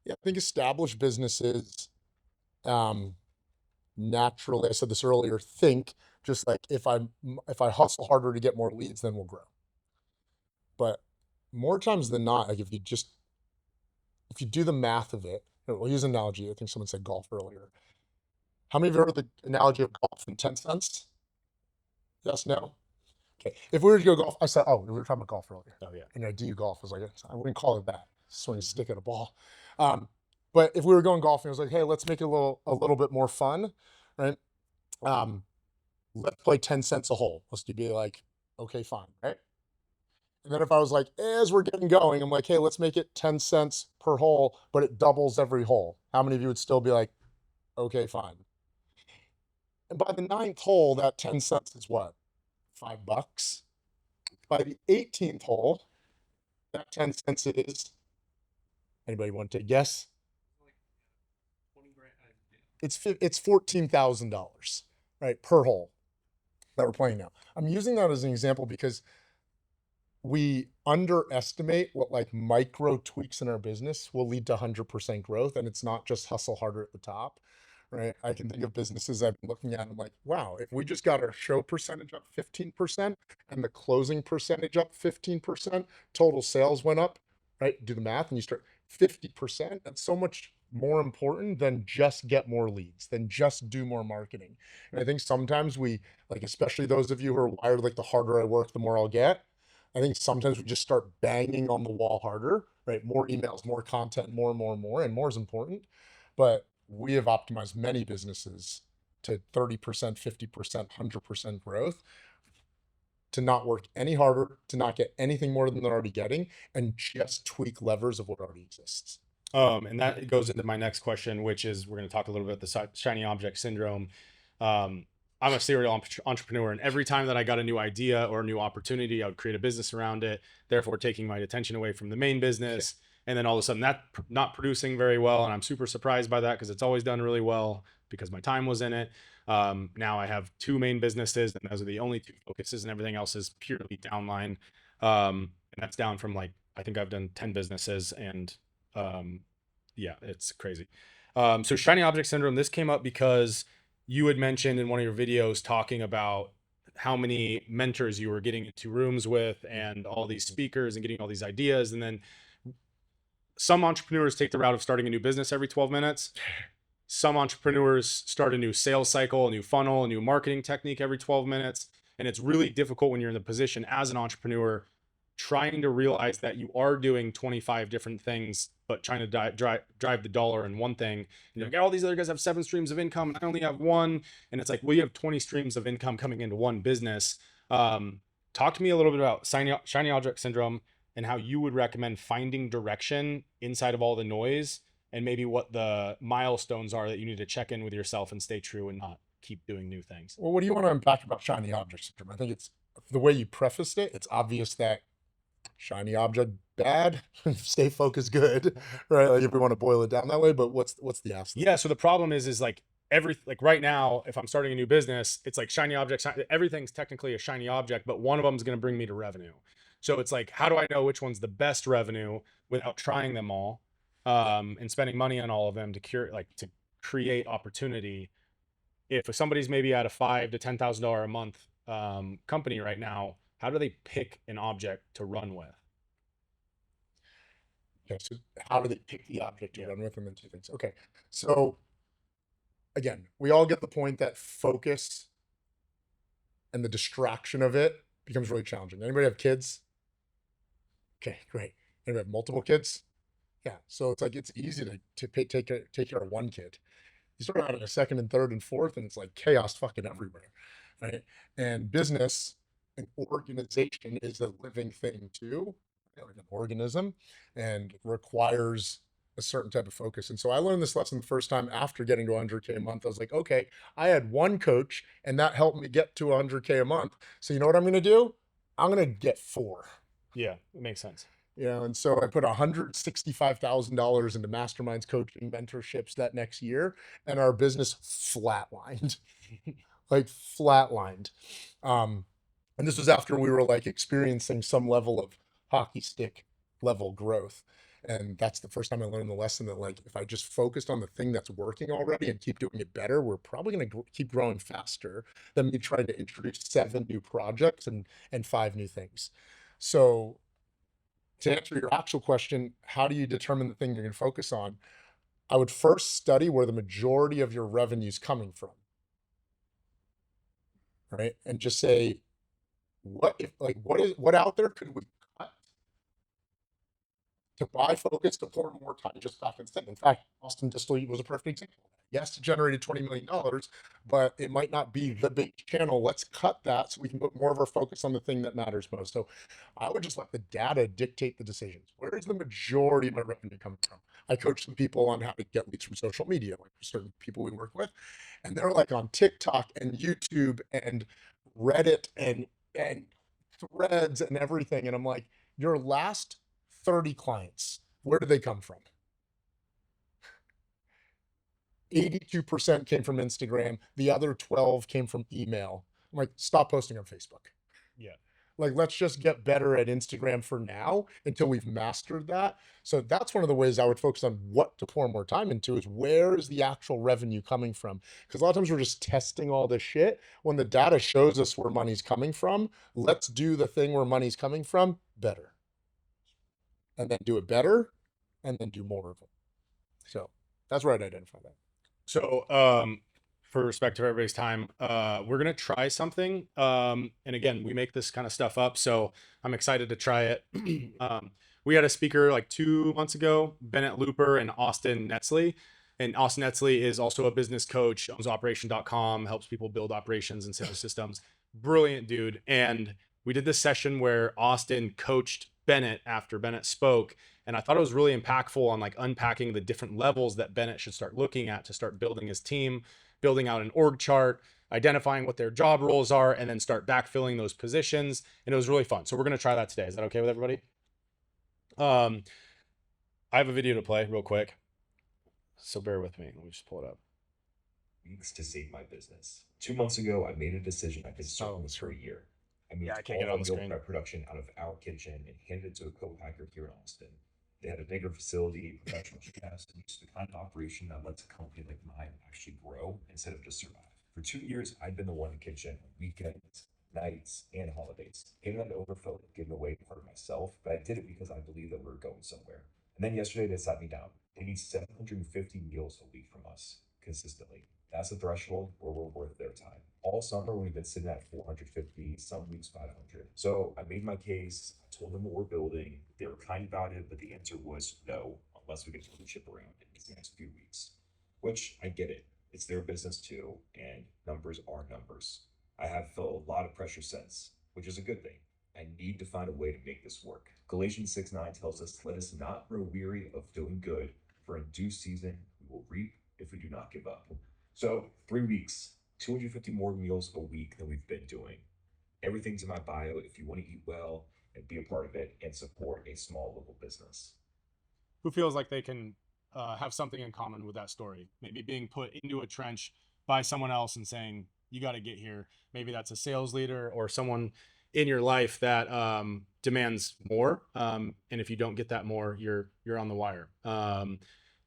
S2: Yeah, I think established businesses naturally, I said this earlier, think just like if I hustle harder to get more leads, then we'll grow. But more times than not, like if you do the math of it, we'll use an analogy. I think someone said golf earlier. How many of you heard the analogy of golf and 10 cents? Yes, no? Okay. If we were to go golf, I said, oh, we were talking about golf earlier.
S1: Oh yeah.
S2: And I do golf. I was like, I wouldn't call it that. Swing a stick at a ball. But if we were going golfing, I was like, hey, let's make it a little bit more fun, right? Let's play 10 cents a hole. Let's be like, okay, fine, right? And then if I was like, as we're getting going, I'm like, hey, let's make it 10 cents per hole, but it doubles every hole. How many of you would still be like, okay, fine? And by the ninth hole, that 10 cents is what? $5. By the 18th hole, that 10 cents is, anybody want to take a guess?
S6: Like 20 grand.
S2: It's $14,000, right, per hole that we're playing now. I'm using that as an example because we underestimate what like micro tweaks in our business will lead to 100% growth. And it's not just hustle harder at the top, right? I can think of businesses I've been looking at and I'm like, wow, if we just got our show percentage up 15% and the closing percentage up 15%, total sales went up, right? Do the math and you start 50%. That's so much more important than just get more leads, than just do more marketing. And I think sometimes we, like, especially those of you who are wired like the harder I work, the more I'll get. I think sometimes we just start banging on the wall harder, right? More emails, more content, more, and more is important. But we have optimized many businesses to 30%, 50%, 100% growth to not work any harder, to not get anything more than they're already getting, and just tweak levers of what already exists.
S1: And that goes into my next question, which is we're going to talk a little bit about the shiny object syndrome. Um, I'm a serial entrepreneur, and every time that I got a new idea or a new opportunity, I would create a business around it, therefore taking my attention away from the main business. And then all of a sudden, that not producing very well, and I'm super surprised by that because it's always done really well because my time was in it. Now I have two main businesses, and those are the only two focuses, and everything else is purely downline. And that's down from like I think I've done 10 businesses, and yeah, it's crazy. So shiny object syndrome, this came up because you had mentioned in one of your videos talking about how many mentors you were getting into rooms with and all these speakers and getting all these ideas. And then some entrepreneurs take the route of starting a new business every 12 minutes. Some entrepreneurs start a new sales cycle, a new funnel, a new marketing technique every 12 minutes. And it's really difficult when you're in the position as an entrepreneur trying to realize that you are doing 25 different things, but trying to drive the dollar in one thing. You know, all these other guys have 7 streams of income, and I only have one. And it's like, well, you have 20 streams of income coming into one business. Talk to me a little bit about shiny object syndrome and how you would recommend finding direction inside of all the noise, and maybe what the milestones are that you need to check in with yourself and stay true and not keep doing new things.
S2: Well, what do you want to unpack about shiny object syndrome? I think it's the way you prefaced it. It's obvious that shiny object bad, stay focused good, right? Like if we want to boil it down that way. But what's the aspect?
S1: Yeah. So the problem is like like right now, if I'm starting a new business, it's like shiny object. Everything's technically a shiny object, but one of them is going to bring me to revenue. So it's like, how do I know which one's the best revenue without trying them all, and spending money on all of them to create opportunity? If somebody's maybe at a $5,000 to $10,000 a month company right now, how do they pick an object to run with?
S2: Okay, so how do they pick the object to run with, and then two things? Okay, so again, we all get the point that focus and the distraction of it becomes really challenging. Anybody have kids? Okay, great. Anybody have multiple kids? Yeah, so it's like it's easy to take care of one kid. You start adding a second and third and fourth, and it's like chaos fucking everywhere, right? And business and organization is a living thing too, like an organism, and requires a certain type of focus. And so I learned this lesson the first time after getting to 100K a month. I was like, okay, I had one coach, and that helped me get to 100K a month. So you know what I'm going to do? I'm going to get 4.
S1: Yeah, it makes sense.
S2: You know, and so I put $165,000 into masterminds, coaching, mentorships that next year, and our business flatlined, like flatlined. And this was after we were like experiencing some level of hockey stick level growth. And that's the first time I learned the lesson that like, if I just focused on the thing that's working already and keep doing it better, we're probably going to keep growing faster than me trying to introduce 7 new projects and 5 new things. So to answer your actual question, how do you determine the thing you're going to focus on? I would first study where the majority of your revenue is coming from, right? And just say, what out there could we cut to buy focus to pour more time just back instead? In fact, Austin Distillery was a perfect example. Yes, it generated $20 million, but it might not be the big channel. Let's cut that so we can put more of our focus on the thing that matters most. So I would just let the data dictate the decisions. Where is the majority of my revenue coming from? I coach some people on how to get leads from social media, like certain people we work with, and they're like on TikTok and YouTube and Reddit and threads and everything. And I'm like, your last 30 clients, where did they come from? 82% came from Instagram. The other 12 came from email. I'm like, stop posting on Facebook.
S1: Yeah.
S2: Like, let's just get better at Instagram for now until we've mastered that. So that's one of the ways I would focus on what to pour more time into is where is the actual revenue coming from? Because a lot of times we're just testing all this shit. When the data shows us where money's coming from, let's do the thing where money's coming from better. And then do it better and then do more of it. So that's where I'd identify that.
S1: So for respect to everybody's time, we're gonna try something. And again, we make this kind of stuff up, so I'm excited to try it. We had a speaker like 2 months ago, Bennett Looper and Austin Netzley. And Austin Netzley is also a business coach, owns operation.com, helps people build operations and sales systems. Brilliant dude. And we did this session where Austin coached Bennett after Bennett spoke. And I thought it was really impactful on like unpacking the different levels that Bennett should start looking at to start building his team, building out an org chart, identifying what their job roles are, and then start backfilling those positions. And it was really fun. So we're going to try that today. Is that okay with everybody? I have a video to play real quick. So bear with me. Let me just pull it up.
S8: Weeks to save my business. 2 months ago, I made a decision I've been circling this for a year. I moved
S1: I can't
S8: all
S1: get it on
S8: of
S1: the
S8: meal
S1: screen.
S8: prep production out of our kitchen and handed it to a co-packer here in Austin. They had a bigger facility, professional chefs, and used the kind of operation that lets a company like mine actually grow instead of just survive. For 2 years, I'd been the one in the kitchen on weekends, nights, and holidays. Hated that over felt like giving away part of myself, but I did it because I believed that we were going somewhere. And then yesterday, they sat me down. They need 750 meals a week from us consistently. That's the threshold where we're worth their time. All summer, we've been sitting at 450, some weeks 500. So I made my case. I told them what we're building. They were kind about it, but the answer was no, unless we get to ship around in these next few weeks. Which I get it. It's their business too, and numbers are numbers. I have felt a lot of pressure since, which is a good thing. I need to find a way to make this work. Galatians 6:9 tells us, let us not grow weary of doing good, for in due season we will reap if we do not give up. So 3 weeks, 250 more meals a week than we've been doing. Everything's in my bio if you want to eat well and be a part of it and support a small local business.
S1: Who feels like they can have something in common with that story? Maybe being put into a trench by someone else and saying, you got to get here. Maybe that's a sales leader or someone in your life that demands more. And if you don't get that more, you're on the wire.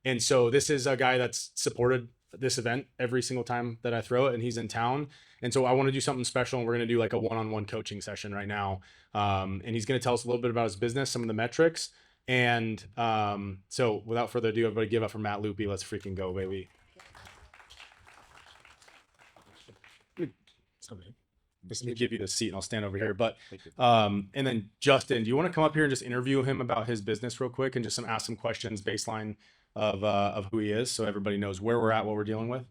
S1: And so this is a guy that's supported this event every single time that I throw it, and he's in town. And so I want to do something special, and we're going to do like a one-on-one coaching session right now. And he's going to tell us a little bit about his business, some of the metrics. And so without further ado, everybody give up for Matt Lupi. Let's freaking go, baby. Just let me give you the seat and I'll stand over here. But and then Justin, do you want to come up here and just interview him about his business real quick and just ask some questions baseline of who he is, so everybody knows where we're at, what we're dealing with?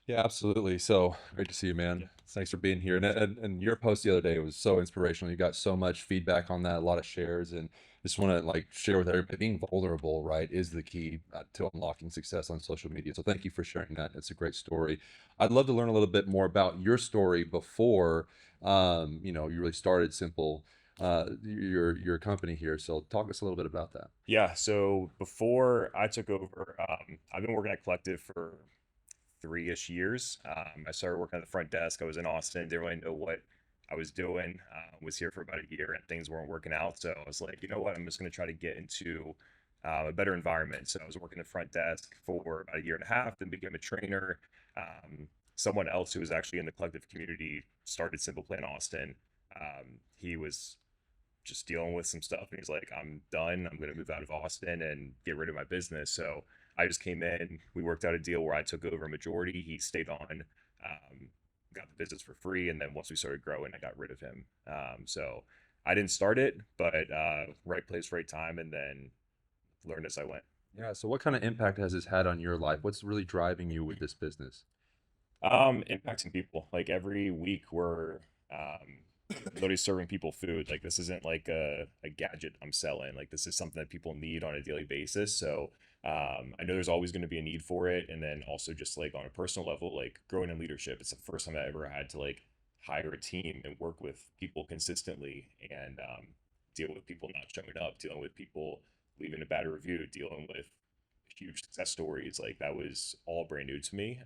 S4: Yeah, absolutely. So great to see you, man. Thanks for being here. And your post the other day was so inspirational. You got so much feedback on that, a lot of shares, and just want to like share with everybody. Being vulnerable, right, is the key to unlocking success on social media. So thank you for sharing that. It's a great story. I'd love to learn a little bit more about your story before, you really started Simple, your company here. So talk us a little bit about that.
S9: Yeah, so before I took over, I've been working at Collective for 3-ish years. I started working at the front desk. I was in Austin, didn't really know what I was doing. Was here for about a year and things weren't working out. So I was like, you know what, I'm just going to try to get into a better environment. So I was working at front desk for about a year and a half, then became a trainer. Someone else who was actually in the Collective community started Simple Plan Austin. He was just dealing with some stuff and he's like, I'm done. I'm going to move out of Austin and get rid of my business. So I just came in, we worked out a deal where I took over a majority. He stayed on, got the business for free. And then once we started growing, I got rid of him. So I didn't start it, but right place, right time, and then learned as I went.
S4: Yeah. So what kind of impact has this had on your life? What's really driving you with this business?
S9: Impacting people. Like every week we're literally serving people food. Like this isn't like a gadget I'm selling. Like this is something that people need on a daily basis. So I know there's always going to be a need for it. And then also just like on a personal level, like growing in leadership, it's the first time I ever had to like hire a team and work with people consistently and deal with people not showing up, dealing with people leaving a bad review, dealing with huge success stories. Like that was all brand new to me.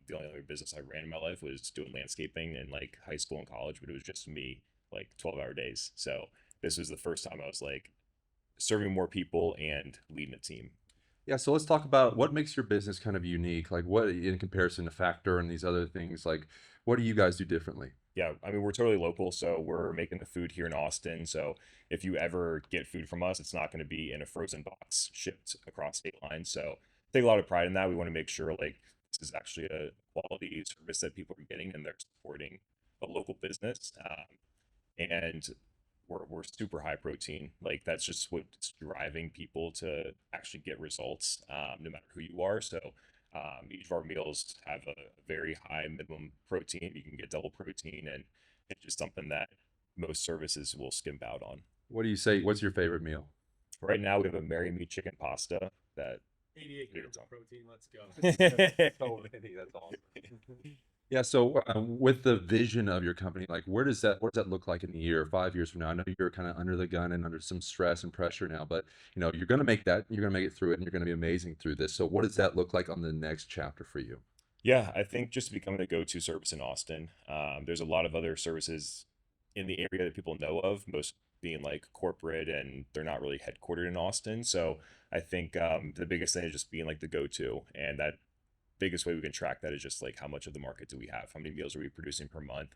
S9: The only other business I ran in my life was doing landscaping in like high school and college, but it was just me, like 12-hour days. So this was the first time I was like serving more people and leading a team.
S4: Yeah, so let's talk about what makes your business kind of unique. Like what in comparison to Factor and these other things, like what do you guys do differently?
S9: Yeah, I mean, we're totally local, so we're making the food here in Austin. So if you ever get food from us, it's not going to be in a frozen box shipped across state lines. So take a lot of pride in that. We want to make sure like this is actually a quality service that people are getting, and they're supporting a local business. And we're super high protein. Like that's just what's driving people to actually get results, no matter who you are. So each of our meals have a very high minimum protein. You can get double protein, and it's just something that most services will skimp out on.
S4: What do you say? What's your favorite meal?
S9: Right now, we have a Mary Me chicken pasta that
S1: 88
S9: Yeah,
S1: grams
S9: it's
S1: of protein. Let's go.
S4: So many, that's awesome. Yeah. So with the vision of your company, like what does that look like in a year, 5 years from now? I know you're kind of under the gun and under some stress and pressure now, but you're going to make it through it, and you're going to be amazing through this. So what does that look like on the next chapter for you?
S9: Yeah, I think just becoming a go-to service in Austin. There's a lot of other services in the area that people know of, most being like corporate, and they're not really headquartered in Austin. So I think the biggest thing is just being like the go-to, and that biggest way we can track that is just like how much of the market do we have, how many meals are we producing per month.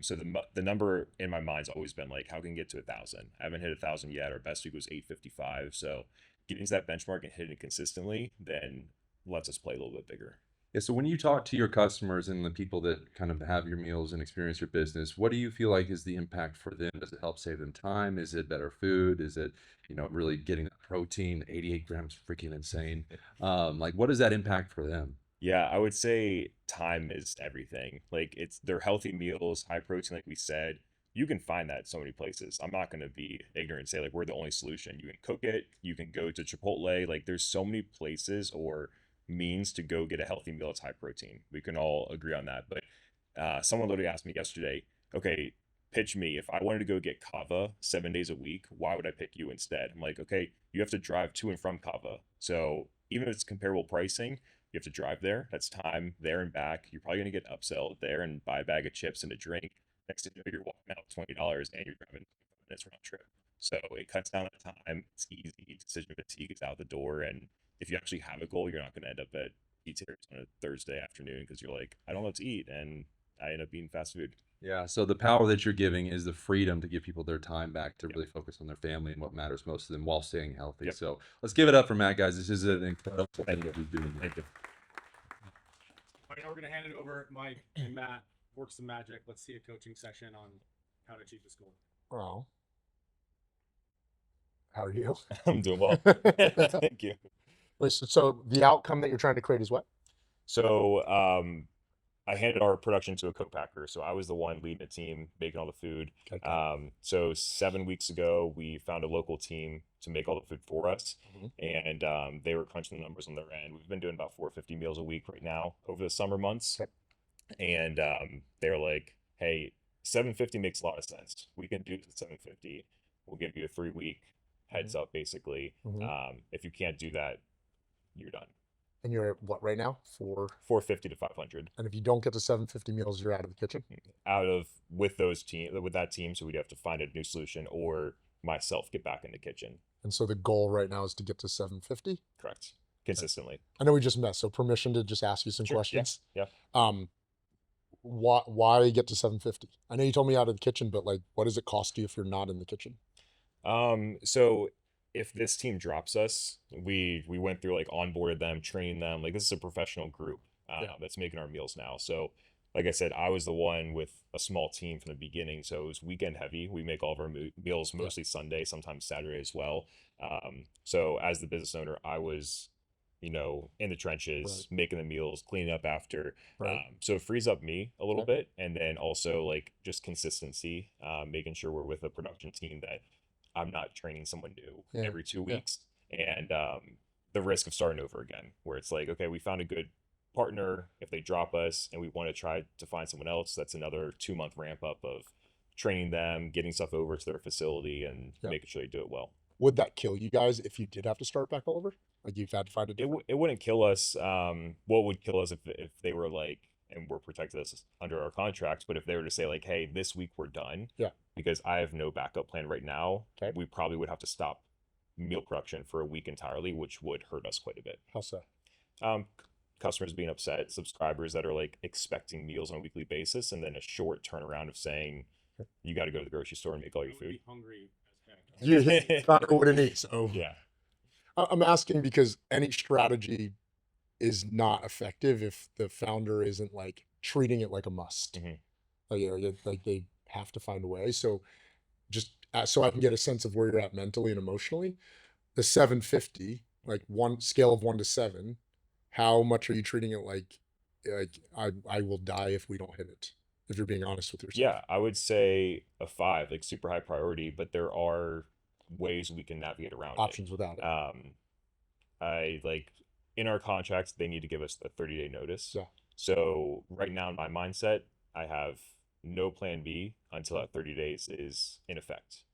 S9: So the number in my mind's always been like, how can we get to 1,000? I haven't hit 1,000 yet. Our best week was 855. So getting to that benchmark and hitting it consistently then lets us play a little bit bigger.
S4: Yeah, so when you talk to your customers and the people that kind of have your meals and experience your business, what do you feel like is the impact for them? Does it help save them time? Is it better food? Is it, really getting that protein? 88 grams, freaking insane. Like, what is that impact for them?
S9: Yeah, I would say time is everything. Like they're healthy meals, high protein, like we said. You can find that so many places. I'm not gonna be ignorant and say like we're the only solution. You can cook it, you can go to Chipotle. Like there's so many places or means to go get a healthy meal that's high protein. We can all agree on that. But someone literally asked me yesterday, okay, pitch me. If I wanted to go get kava 7 days a week, why would I pick you instead? I'm like, okay, you have to drive to and from kava. So even if it's comparable pricing, you have to drive there. That's time there and back. You're probably going to get upsell there and buy a bag of chips and a drink. Next thing you know, you're walking out with $20 and you're driving 5 minutes round trip. So it cuts down the time. It's easy. Decision fatigue is out the door. And if you actually have a goal, you're not going to end up at Eater's on a Thursday afternoon because you're like, I don't know what to eat. And I end up eating fast food.
S4: Yeah, so the power that you're giving is the freedom to give people their time back to really focus on their family and what matters most to them while staying healthy.
S9: Yep.
S4: So let's give it up for Matt, guys. This is an incredible thing that he's doing.
S9: Thank you.
S1: All right, now we're gonna hand it over. Mike and Matt work some magic. Let's see a coaching session on how to achieve this goal.
S2: Well, how are you?
S9: I'm doing well. Thank you.
S2: Listen, so the outcome that you're trying to create is what?
S9: So I handed our production to a co-packer. So I was the one leading the team, making all the food.
S2: Okay.
S9: So 7 weeks ago, we found a local team to make all the food for us. And they were crunching the numbers on their end. We've been doing about 450 meals a week right now over the summer months.
S2: Okay.
S9: And they're like, hey, 750 makes a lot of sense. We can do 750. We'll give you a 3-week heads up, basically. If you can't do that, you're done.
S2: And you're at what right now?
S9: 450 to 500.
S2: And if you don't get to 750 meals, you're out of the kitchen.
S9: With that team, so we'd have to find a new solution, or myself get back in the kitchen.
S2: And so the goal right now is to get to 750.
S9: Correct. Consistently.
S2: I know we just met, so permission to just ask you some
S9: Sure.
S2: questions.
S9: Yeah.
S2: Why get to 750? I know you told me out of the kitchen, but like, what does it cost you if you're not in the kitchen?
S9: So if this team drops us, we went through like onboarded them, trained them. Like this is a professional group that's making our meals now. So like I said, I was the one with a small team from the beginning. So it was weekend heavy. We make all of our meals mostly Sunday, sometimes Saturday as well. So as the business owner, I was, in the trenches, making the meals, cleaning up after. So it frees up me a little bit. And then also like just consistency, making sure we're with a production team that I'm not training someone new every 2 weeks. And the risk of starting over again, where it's like, okay, we found a good partner. If they drop us and we want to try to find someone else, that's another 2-month ramp up of training them, getting stuff over to their facility, and making sure they do it well.
S2: Would that kill you guys if you did have to start back all over? Like you've had to find a different...
S9: It wouldn't kill us. What would kill us if they were like, and we're protected us under our contracts, but if they were to say like, hey, this week we're done, because I have no backup plan right now, we probably would have to stop meal production for a week entirely, which would hurt us quite a bit.
S2: How so?
S9: Customers being upset, subscribers that are like expecting meals on a weekly basis, and then a short turnaround of saying you got to go to the grocery store and make all your food.
S1: Hungry
S2: You Connor wouldn't eat. So
S9: yeah.
S2: I'm asking because any strategy is not effective if the founder isn't like treating it like a must.
S9: Mhm.
S2: Like, like they have to find a way. So just so I can get a sense of where you're at mentally and emotionally, the 750, like one scale of 1 to 7, how much are you treating it like I will die if we don't hit it? If you're being honest with yourself.
S9: Yeah, I would say a 5, like super high priority, but there are ways we can navigate around
S2: Options without
S9: it.
S2: it.
S9: I like in our contracts, they need to give us the 30-day notice.
S2: Yeah.
S9: So right now in my mindset, I have no plan B until that 30 days is in effect.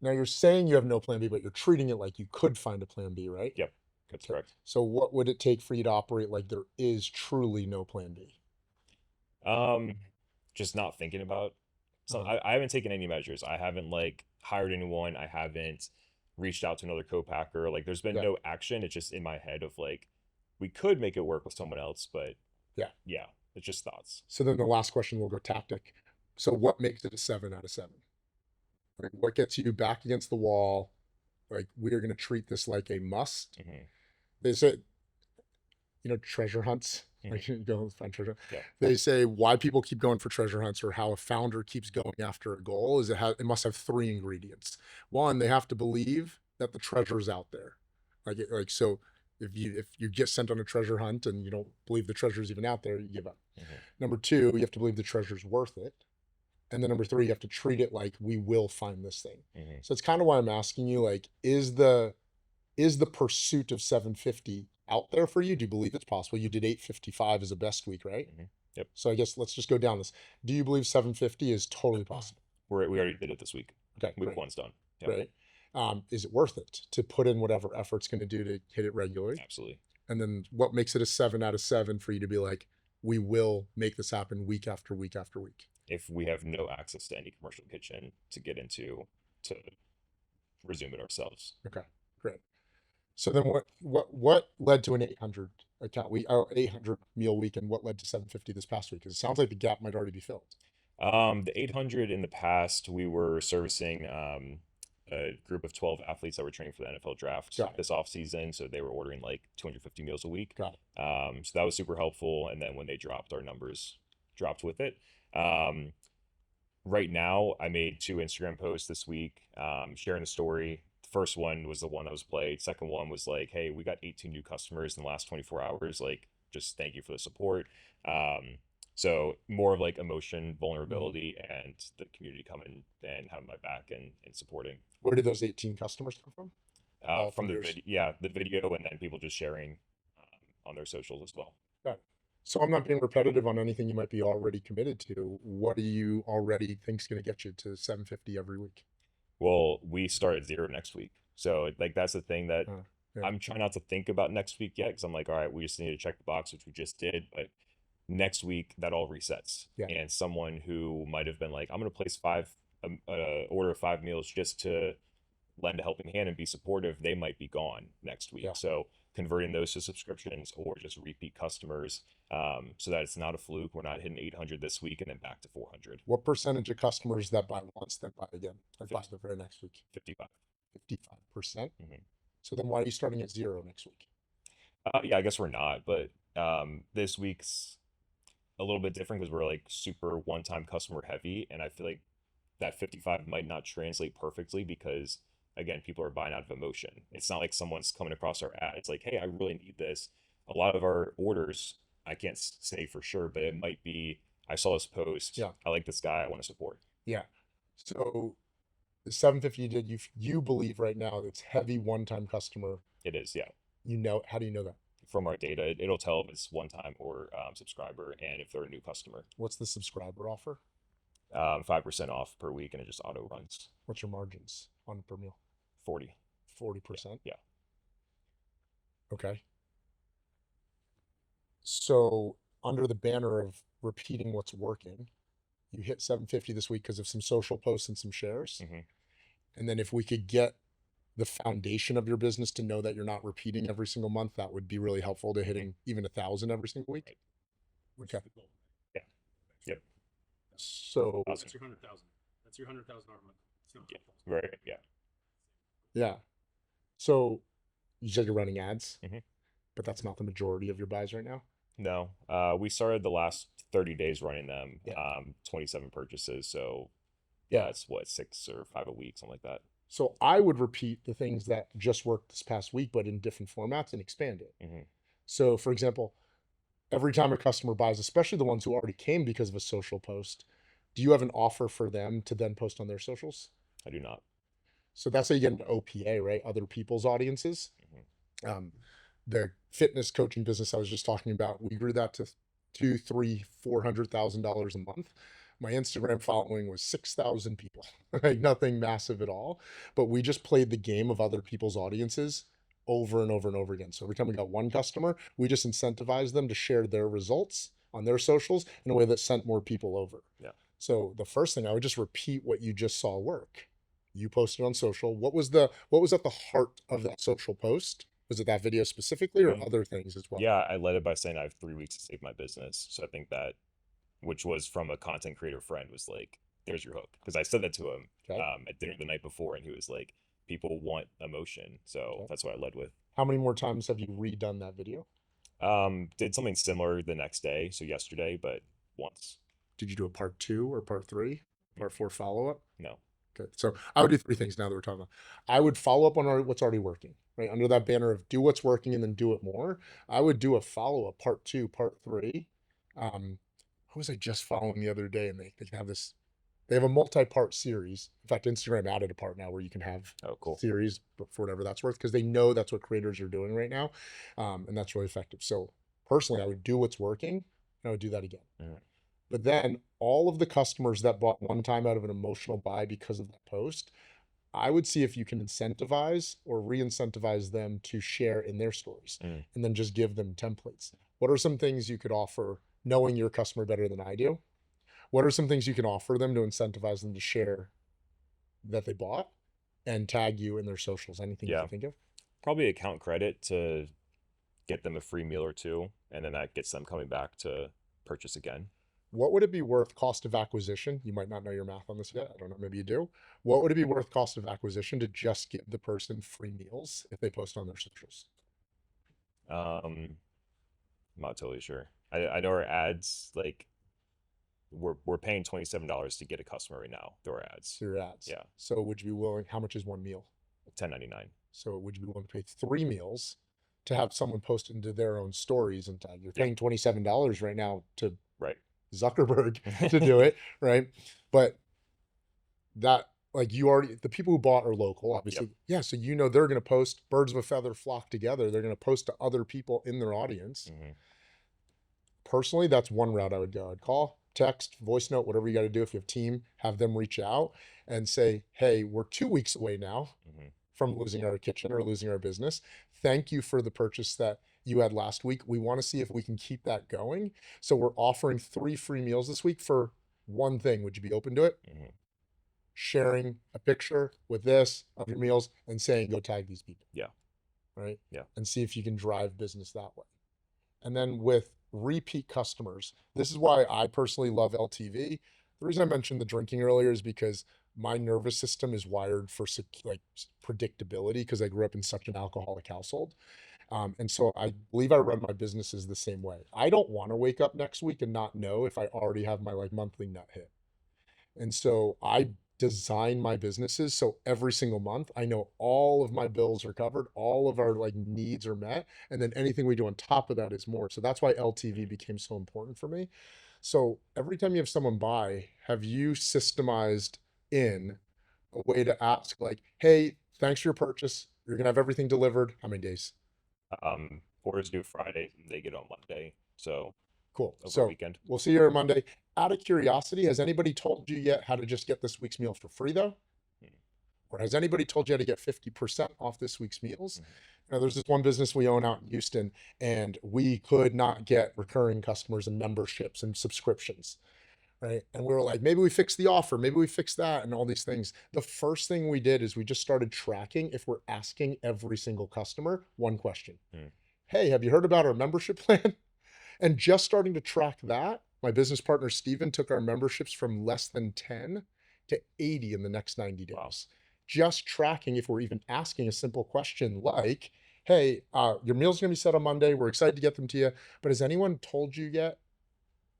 S2: Now you're saying you have no plan B, but you're treating it like you could find a plan B, right?
S9: Yep, that's
S2: Okay.
S9: correct.
S2: So what would it take for you to operate like there is truly no plan B?
S9: Just not thinking about so
S2: Uh-huh.
S9: I haven't taken any measures. I haven't like hired anyone. I haven't reached out to another co-packer. Like there's been
S2: Yeah.
S9: no action. It's just in my head of like we could make it work with someone else, but
S2: Yeah.
S9: it's just thoughts.
S2: So then the last question will go tactic. So what makes it a 7 out of 7? Like what gets you back against the wall? Like we are going to treat this like a must.
S9: Mhm.
S2: They say, treasure hunts.
S9: Mhm.
S2: Like you go find treasure.
S9: Yeah.
S2: They say why people keep going for treasure hunts or how a founder keeps going after a goal is it must have 3 ingredients. One, they have to believe that the treasure is out there. So if you get sent on a treasure hunt and you don't believe the treasure is even out there, you give up.
S9: Mhm.
S2: Number two, you have to believe the treasure's worth it. And then number three, you have to treat it like we will find this thing.
S9: Mhm.
S2: So it's kind of why I'm asking you, like, is the pursuit of 750 out there for you? Do you believe it's possible? You did 855 as a best week, right?
S9: Mhm. Yep.
S2: So I guess let's just go down this. Do you believe 750 is totally possible?
S9: We already did it this week.
S2: Okay,
S9: Week
S2: great.
S9: 1's done. Yep.
S2: Great. Is it worth it to put in whatever effort it's going to do to hit it regularly?
S9: Absolutely.
S2: And then what makes it a 7 out of 7 for you to be like, we will make this happen week after week after week?
S9: If we have no access to any commercial kitchen to get into to resume it ourselves.
S2: Okay, great. So then what led to an 800 account week, 800 meal week, and what led to 750 this past week? Because it sounds like the gap might already be filled.
S9: The 800 in the past, we were servicing a group of 12 athletes that were training for the NFL draft
S2: Got it.
S9: this off season. So they were ordering like 250 meals a week.
S2: Got
S9: So that was super helpful. And then when they dropped, our numbers dropped with it. Right now, I made 2 Instagram posts this week, sharing the story. The first one was the one that was played. Second one was like, hey, we got 18 new customers in the last 24 hours. Like, just thank you for the support. So more of like emotion, vulnerability, and the community coming and having my back and supporting.
S2: Where did those 18 customers come from? All
S9: From
S2: from
S9: the
S2: yours?
S9: video, yeah, the video, and then people just sharing on their socials as well.
S2: Got it. So I'm not being repetitive on anything you might be already committed to. What do you already think is going to get you to 750 every week?
S9: Well, we start at 0 next week. So like that's the thing that
S2: Yeah.
S9: I'm trying not to think about next week yet because I'm like, all right, we just need to check the box, which we just did. But next week, that all resets.
S2: Yeah.
S9: And someone who might have been like, I'm going to place 5 order of 5 meals just to lend a helping hand and be supportive, they might be gone next week.
S2: Yeah.
S9: So converting those to subscriptions or just repeat customers, so that it's not a fluke. We're not hitting 800 this week and then back to 400.
S2: What percentage of customers that buy once then buy again? Like buy the very next week?
S9: 55.
S2: 55%.
S9: Mhm.
S2: So then why are you starting at 0 next week?
S9: Yeah, I guess we're not, but this week's a little bit different because we're like super one-time customer heavy, and I feel like that 55 might not translate perfectly because again, people are buying out of emotion. It's not like someone's coming across our ad. It's like, hey, I really need this. A lot of our orders, I can't say for sure, but it might be, I saw this post.
S2: Yeah.
S9: I like this guy. I want to support.
S2: Yeah. So the 750 you did, you believe right now it's heavy one-time customer.
S9: It is, yeah.
S2: How do you know that?
S9: From our data, it'll tell if it's one time or subscriber and if they're a new customer.
S2: What's the subscriber offer?
S9: 5% off per week, and it just auto runs.
S2: What's your margins on per meal?
S9: 40.
S2: 40%?
S9: Yeah.
S2: Okay. So under the banner of repeating what's working, you hit 750 this week because of some social posts and some shares.
S9: Mhm.
S2: And then if we could get the foundation of your business to know that you're not repeating every single month, that would be really helpful to hitting even 1,000 every single week. Okay.
S9: Yeah. Yep.
S2: So
S9: Awesome.
S6: That's your 100,000. That's your 100,000 month. It's not
S9: Yeah. Right. Yeah.
S2: yeah. So you said you're running ads,
S9: Mhm.
S2: but that's not the majority of your buys right now.
S9: No, we started the last 30 days running them,
S2: Yeah.
S9: 27 purchases. So yeah, it's what, 6 or 5 a week, something like that.
S2: So I would repeat the things that just worked this past week, but in different formats and expand it.
S9: Hmm.
S2: So for example, every time a customer buys, especially the ones who already came because of a social post, do you have an offer for them to then post on their socials?
S9: I do not.
S2: So that's how you get into OPA, right? Other people's audiences.
S9: Mhm.
S2: The fitness coaching business I was just talking about, we grew that to two, three, $400,000 a month. My Instagram following was 6,000 people, like nothing massive at all. But we just played the game of other people's audiences over and over and over again. So every time we got one customer, we just incentivized them to share their results on their socials in a way that sent more people over.
S9: Yeah.
S2: So the first thing, I would just repeat what you just saw work. You posted on social. What was at the heart of that social post? Was it that video specifically or other things as well?
S9: Yeah, I led it by saying I have 3 weeks to save my business. So I think that, which was from a content creator friend, was like, there's your hook. Because I said that to him
S2: Okay.
S9: at dinner the night before, and he was like, people want emotion. So
S2: Okay.
S9: that's what I led with.
S2: How many more times have you redone that video?
S9: Did something similar the next day, so yesterday, but once.
S2: Did you do a part 2 or part 3, part 4 follow-up?
S9: No.
S2: Okay. So I would do 3 things now that we're talking about. I would follow up on what's already working, right? Under that banner of do what's working and then do it more. I would do a follow-up, part 2, part 3. Who was I just following the other day? And they have this, they have a multi-part series. In fact, Instagram added a part now where you can have
S9: Oh, cool.
S2: series for whatever that's worth, because they know that's what creators are doing right now. And that's really effective. So personally, I would do what's working and I would do that again.
S9: Mhm.
S2: But then all of the customers that bought one time out of an emotional buy because of that post, I would see if you can incentivize or re-incentivize them to share in their stories,
S9: Mm.
S2: and then just give them templates. What are some things you could offer, knowing your customer better than I do? What are some things you can offer them to incentivize them to share that they bought and tag you in their socials? Anything you
S9: Yeah.
S2: can think of?
S9: Probably account credit to get them a free meal or two, and then that gets them coming back to purchase again.
S2: What would it be worth cost of acquisition? You might not know your math on this yet. I don't know. Maybe you do. What would it be worth cost of acquisition to just give the person free meals if they post on their socials?
S9: I'm not totally sure. I know our ads, like, we're paying $27 to get a customer right now through our ads.
S2: Through your ads.
S9: Yeah.
S2: So would you be willing, how much is one meal?
S9: $10.99.
S2: So would you be willing to pay 3 meals to have someone post into their own stories and tag? You're
S9: Yeah.
S2: paying $27 right now to
S9: Right.
S2: Zuckerberg to do it, right? But that, like, you already, the people who bought are local, obviously. Yeah, so you know they're going to post, birds of a feather flock together. They're going to post to other people in their audience.
S9: Hmm.
S2: Personally, that's one route I would go. I'd call, text, voice note, whatever you got to do. If you have a team, have them reach out and say, hey, we're 2 weeks away now
S9: Hmm.
S2: from losing our kitchen or losing our business. Thank you for the purchase that you had last week. We want to see if we can keep that going. So we're offering 3 free meals this week for one thing. Would you be open to it?
S9: Hmm.
S2: Sharing a picture with this of your meals and saying, go tag these people.
S9: Yeah.
S2: Right.
S9: Yeah.
S2: And see if you can drive business that way. And then with repeat customers, this is why I personally love LTV. The reason I mentioned the drinking earlier is because my nervous system is wired for like predictability, because I grew up in such an alcoholic household. And so I believe I run my businesses the same way. I don't want to wake up next week and not know if I already have my like monthly nut hit. And so I design my businesses so every single month I know all of my bills are covered, all of our like needs are met, and then anything we do on top of that is more. So that's why LTV became so important for me. So every time you have someone buy, have you systemized in a way to ask like, hey, thanks for your purchase. You're gonna have everything delivered. How many days?
S9: Orders due Friday, they get on Monday. So
S2: Cool.
S9: over
S2: So
S9: weekend.
S2: we'll see you on Monday. Out of curiosity, has anybody told you yet how to just get this week's meal for free though? Or has anybody told you how to get 50% off this week's meals? You know, there's this one business we own out in Houston, and we could not get recurring customers and memberships and subscriptions, right? And we were like, maybe we fix the offer, maybe we fix that, and all these things. The first thing we did is we just started tracking if we're asking every single customer one question. Hey, have you heard about our membership plan? And just starting to track that, my business partner, Steven, took our memberships from less than 10 to 80 in the next 90 days.
S9: Wow.
S2: Just tracking if we're even asking a simple question like, hey, your meal's going to be set on Monday. We're excited to get them to you. But has anyone told you yet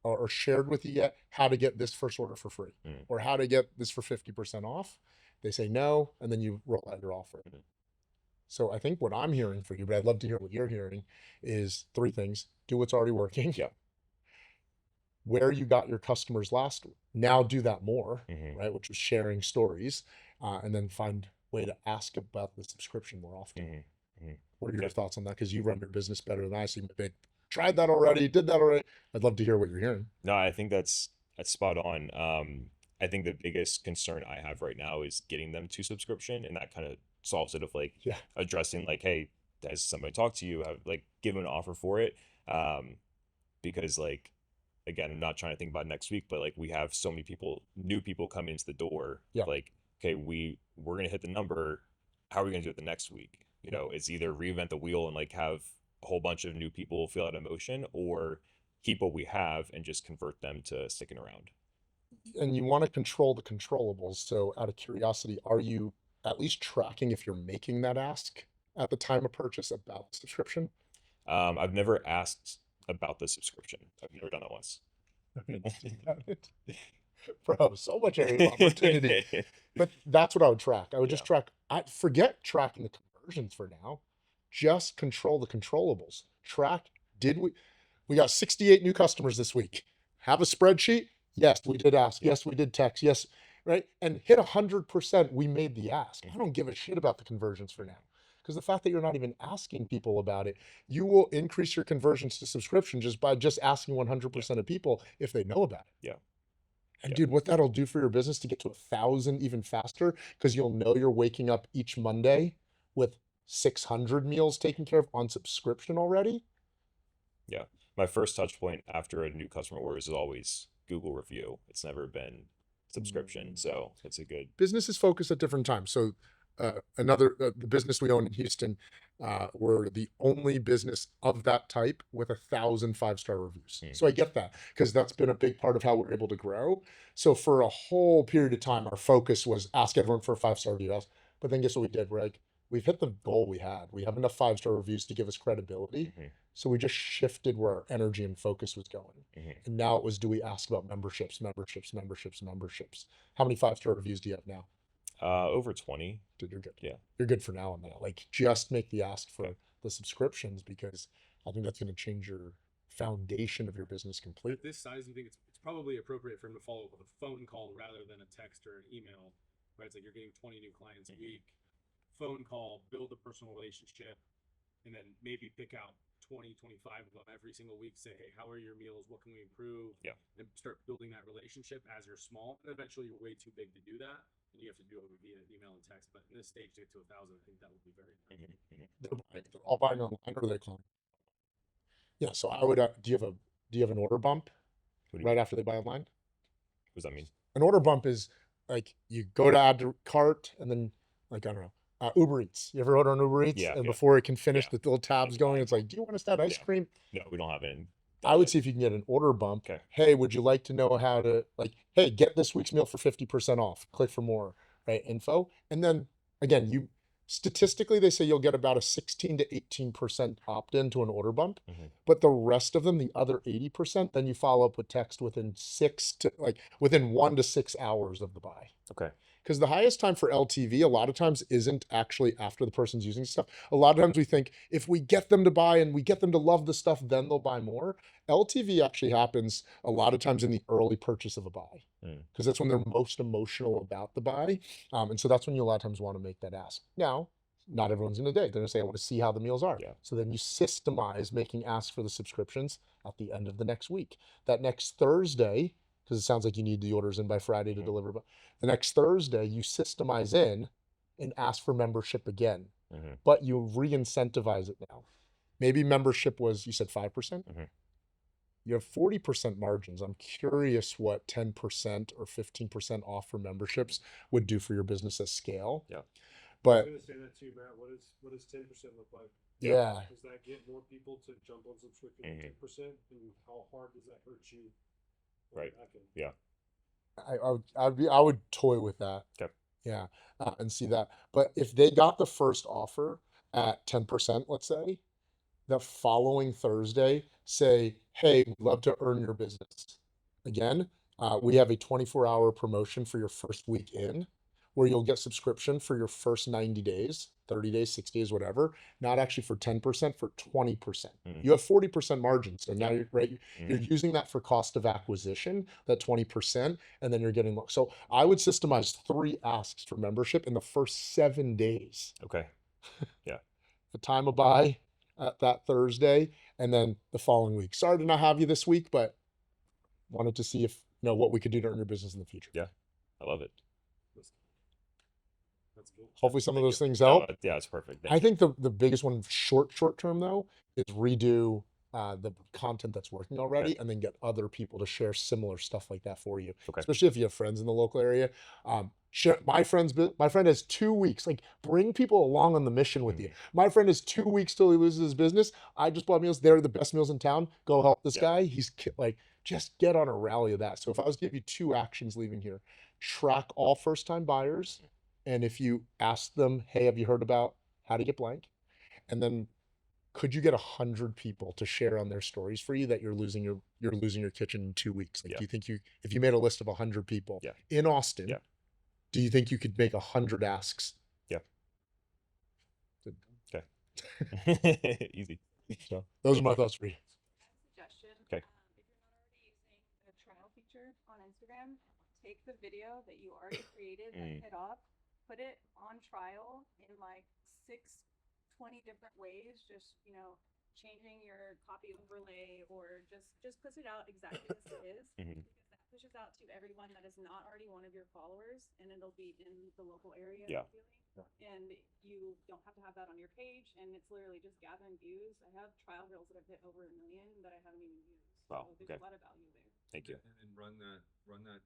S2: or shared with you yet how to get this first order for free or how to get this for 50% off? They say no, and then you roll out your offer. So I think what I'm hearing for you, but I'd love to hear what you're hearing, is three things. Do what's already working.
S9: Yeah.
S2: Where you got your customers last, now do that more,
S9: Mhm.
S2: right? Which was sharing stories, and then find way to ask about the subscription more often. What are your
S9: Yeah.
S2: thoughts on that? Because you run your business better than I. So you maybe tried that already, did that already. I'd love to hear what you're hearing.
S9: No, I think that's spot on. I think the biggest concern I have right now is getting them to subscription, and that kind of solves it of like
S2: Yeah.
S9: addressing like, hey, has somebody talked to you? Have like give them an offer for it. Because like again, I'm not trying to think about next week, but like we have so many people, new people coming into the door.
S2: Yeah.
S9: Like, okay, we're gonna hit the number. How are we gonna do it the next week? You know, it's either reinvent the wheel and like have a whole bunch of new people feel out emotion, or keep what we have and just convert them to sticking around.
S2: And you want to control the controllables. So out of curiosity, are you at least tracking if you're making that ask at the time of purchase about the subscription?
S9: I've never asked about the subscription. I've never done that once.
S2: Bro, so much area of opportunity. But that's what I would track. I would just track. I forget tracking the conversions for now. Just control the controllables. Track. Did we got 68 new customers this week? Have a spreadsheet? Yes, we did ask. Yes, we did text. Yes, right. And hit 100%. We made the ask. I don't give a shit about the conversions for now. Because the fact that you're not even asking people about it, you will increase your conversions to subscription just by just asking 100% of people if they know about it.
S9: Yeah.
S2: And
S9: Yeah.
S2: dude, what that'll do for your business to get to 1,000 even faster, because you'll know you're waking up each Monday with 600 meals taken care of on subscription already.
S9: Yeah. My first touch point after a new customer orders is always Google review. It's never been subscription. So it's a good.
S2: Businesses focus at different times. So the business we own in Houston, we're the only business of that type with 1,000 5-star reviews. So I get that because that's been a big part of how we're able to grow. So for a whole period of time, our focus was ask everyone for a 5-star review. But then guess what we did? We're like, we've hit the goal we had. We have enough 5-star reviews to give us credibility. So we just shifted where our energy and focus was going. And now it was, do we ask about memberships? How many 5-star reviews do you have now?
S9: Over 20.
S2: Dude, you're good.
S9: Yeah.
S2: You're good for now on that. Like, just make the ask for the subscriptions, because I think that's going to change your foundation of your business
S6: At
S2: completely.
S6: this size, I think it's probably appropriate for him to follow up with a phone call rather than a text or an email. Right? It's like you're getting 20 new clients a week. Phone call, build a personal relationship, and then maybe pick out 20, 25 of them every single week. Say, hey, how are your meals? What can we improve?
S9: Yeah.
S6: And start building that relationship as you're small. And eventually, you're way too big to do that, and you have to do it via email and text. But in this stage, to get to 1,000, I think that would be very nice.
S2: They're all buying online, or they calling. Yeah. So I would. Do you have an order bump
S9: What do you
S2: right
S9: mean?
S2: after they buy online?
S9: What does that mean?
S2: An order bump is like you go to add to cart, and then, like, I don't know, Uber Eats. You ever order on Uber Eats?
S9: Yeah,
S2: And
S9: yeah.
S2: before it can finish,
S9: Yeah.
S2: the little tabs going. It's like, do you want us to add ice
S9: Yeah.
S2: cream?
S9: No, we don't have it.
S2: I would see if you can get an order bump.
S9: Okay.
S2: Hey, would you like to know how to, like, hey, get this week's meal for 50% off. Click for more, right? Info. And then again, you statistically they say you'll get about a 16 to 18% opt-in to an order bump. But the rest of them, the other 80%, then you follow up with text within within 1 to 6 hours of the buy.
S9: Okay.
S2: Because the highest time for LTV a lot of times isn't actually after the person's using stuff. A lot of times we think if we get them to buy and we get them to love the stuff, then they'll buy more. LTV actually happens a lot of times in the early purchase of a buy, because that's when they're most emotional about the buy. And so that's when you a lot of times want to make that ask. Now, not everyone's going to do it. They're going to say, I want to see how the meals are.
S9: Yeah.
S2: So then you systemize making asks for the subscriptions at the end of the next week. That next Thursday, because it sounds like you need the orders in by Friday to deliver. But the next Thursday, you systemize in and ask for membership again. But you re-incentivize it now. Maybe membership was, you said 5%? You have 40% margins. I'm curious what 10% or 15% off for memberships would do for your business at scale.
S9: Yeah.
S2: But
S7: I was gonna say that too, Matt. What does 10% look like?
S2: yeah,
S7: Does that get more people to jump on subscription at 10%? And how hard does that hurt you?
S9: Right.
S7: Back end?
S9: Yeah.
S2: I would toy with that.
S9: Okay.
S2: Yeah, and see that. But if they got the first offer, at 10%, let's say, the following Thursday say, hey, we'd love to earn your business. Again, we have a 24-hour promotion for your first week in, where you'll get subscription for your first 90 days, 30 days, 60 days, whatever, not actually for 10%, for 20%. You have 40% margin. So now you're right, you're using that for cost of acquisition, that 20%, and then you're getting more. So I would systemize 3 asks for membership in the first 7 days.
S9: Okay. Yeah.
S2: The time of buy at that Thursday, and then the following week. Sorry to not have you this week, but wanted to see if what we could do to earn your business in the future.
S9: Yeah. I love it.
S7: That's cool.
S2: Hopefully some of those things
S9: No,
S2: help.
S9: yeah, it's perfect.
S2: I think the biggest one short term though is redo the content that's working already, and then get other people to share similar stuff like that for you.
S9: Okay.
S2: Especially if you have friends in the local area. Share my friend has 2 weeks. Like, bring people along on the mission with you. My friend has 2 weeks till he loses his business. I just bought meals. They're the best meals in town. Go help this guy. He's like, just get on a rally of that. So if I was to give you 2 actions leaving here, track all first time buyers. And if you ask them, hey, have you heard about how to get blank? And then could you get 100 people to share on their stories for you that you're losing your kitchen in 2 weeks? Like, do you think if you made a list of 100 people in Austin, do you think you could make 100 asks?
S9: Yeah.
S2: Good.
S9: Okay. Easy.
S2: So those are my thoughts for you.
S10: Suggestion.
S9: Okay.
S10: If you're not already using a trial feature on Instagram, take the video that you already created that hit off, put it on trial in like 20 different ways, just changing your copy overlay, or just push it out exactly as it is, because that pushes out to everyone that is not already one of your followers, and it'll be in the local area. And you don't have to have that on your page, and it's literally just gathering views. I have trial reels that have hit over 1 million that I haven't even used.
S9: Wow,
S10: So there's
S9: okay.
S10: a lot of value there.
S9: Thank you.
S11: And run that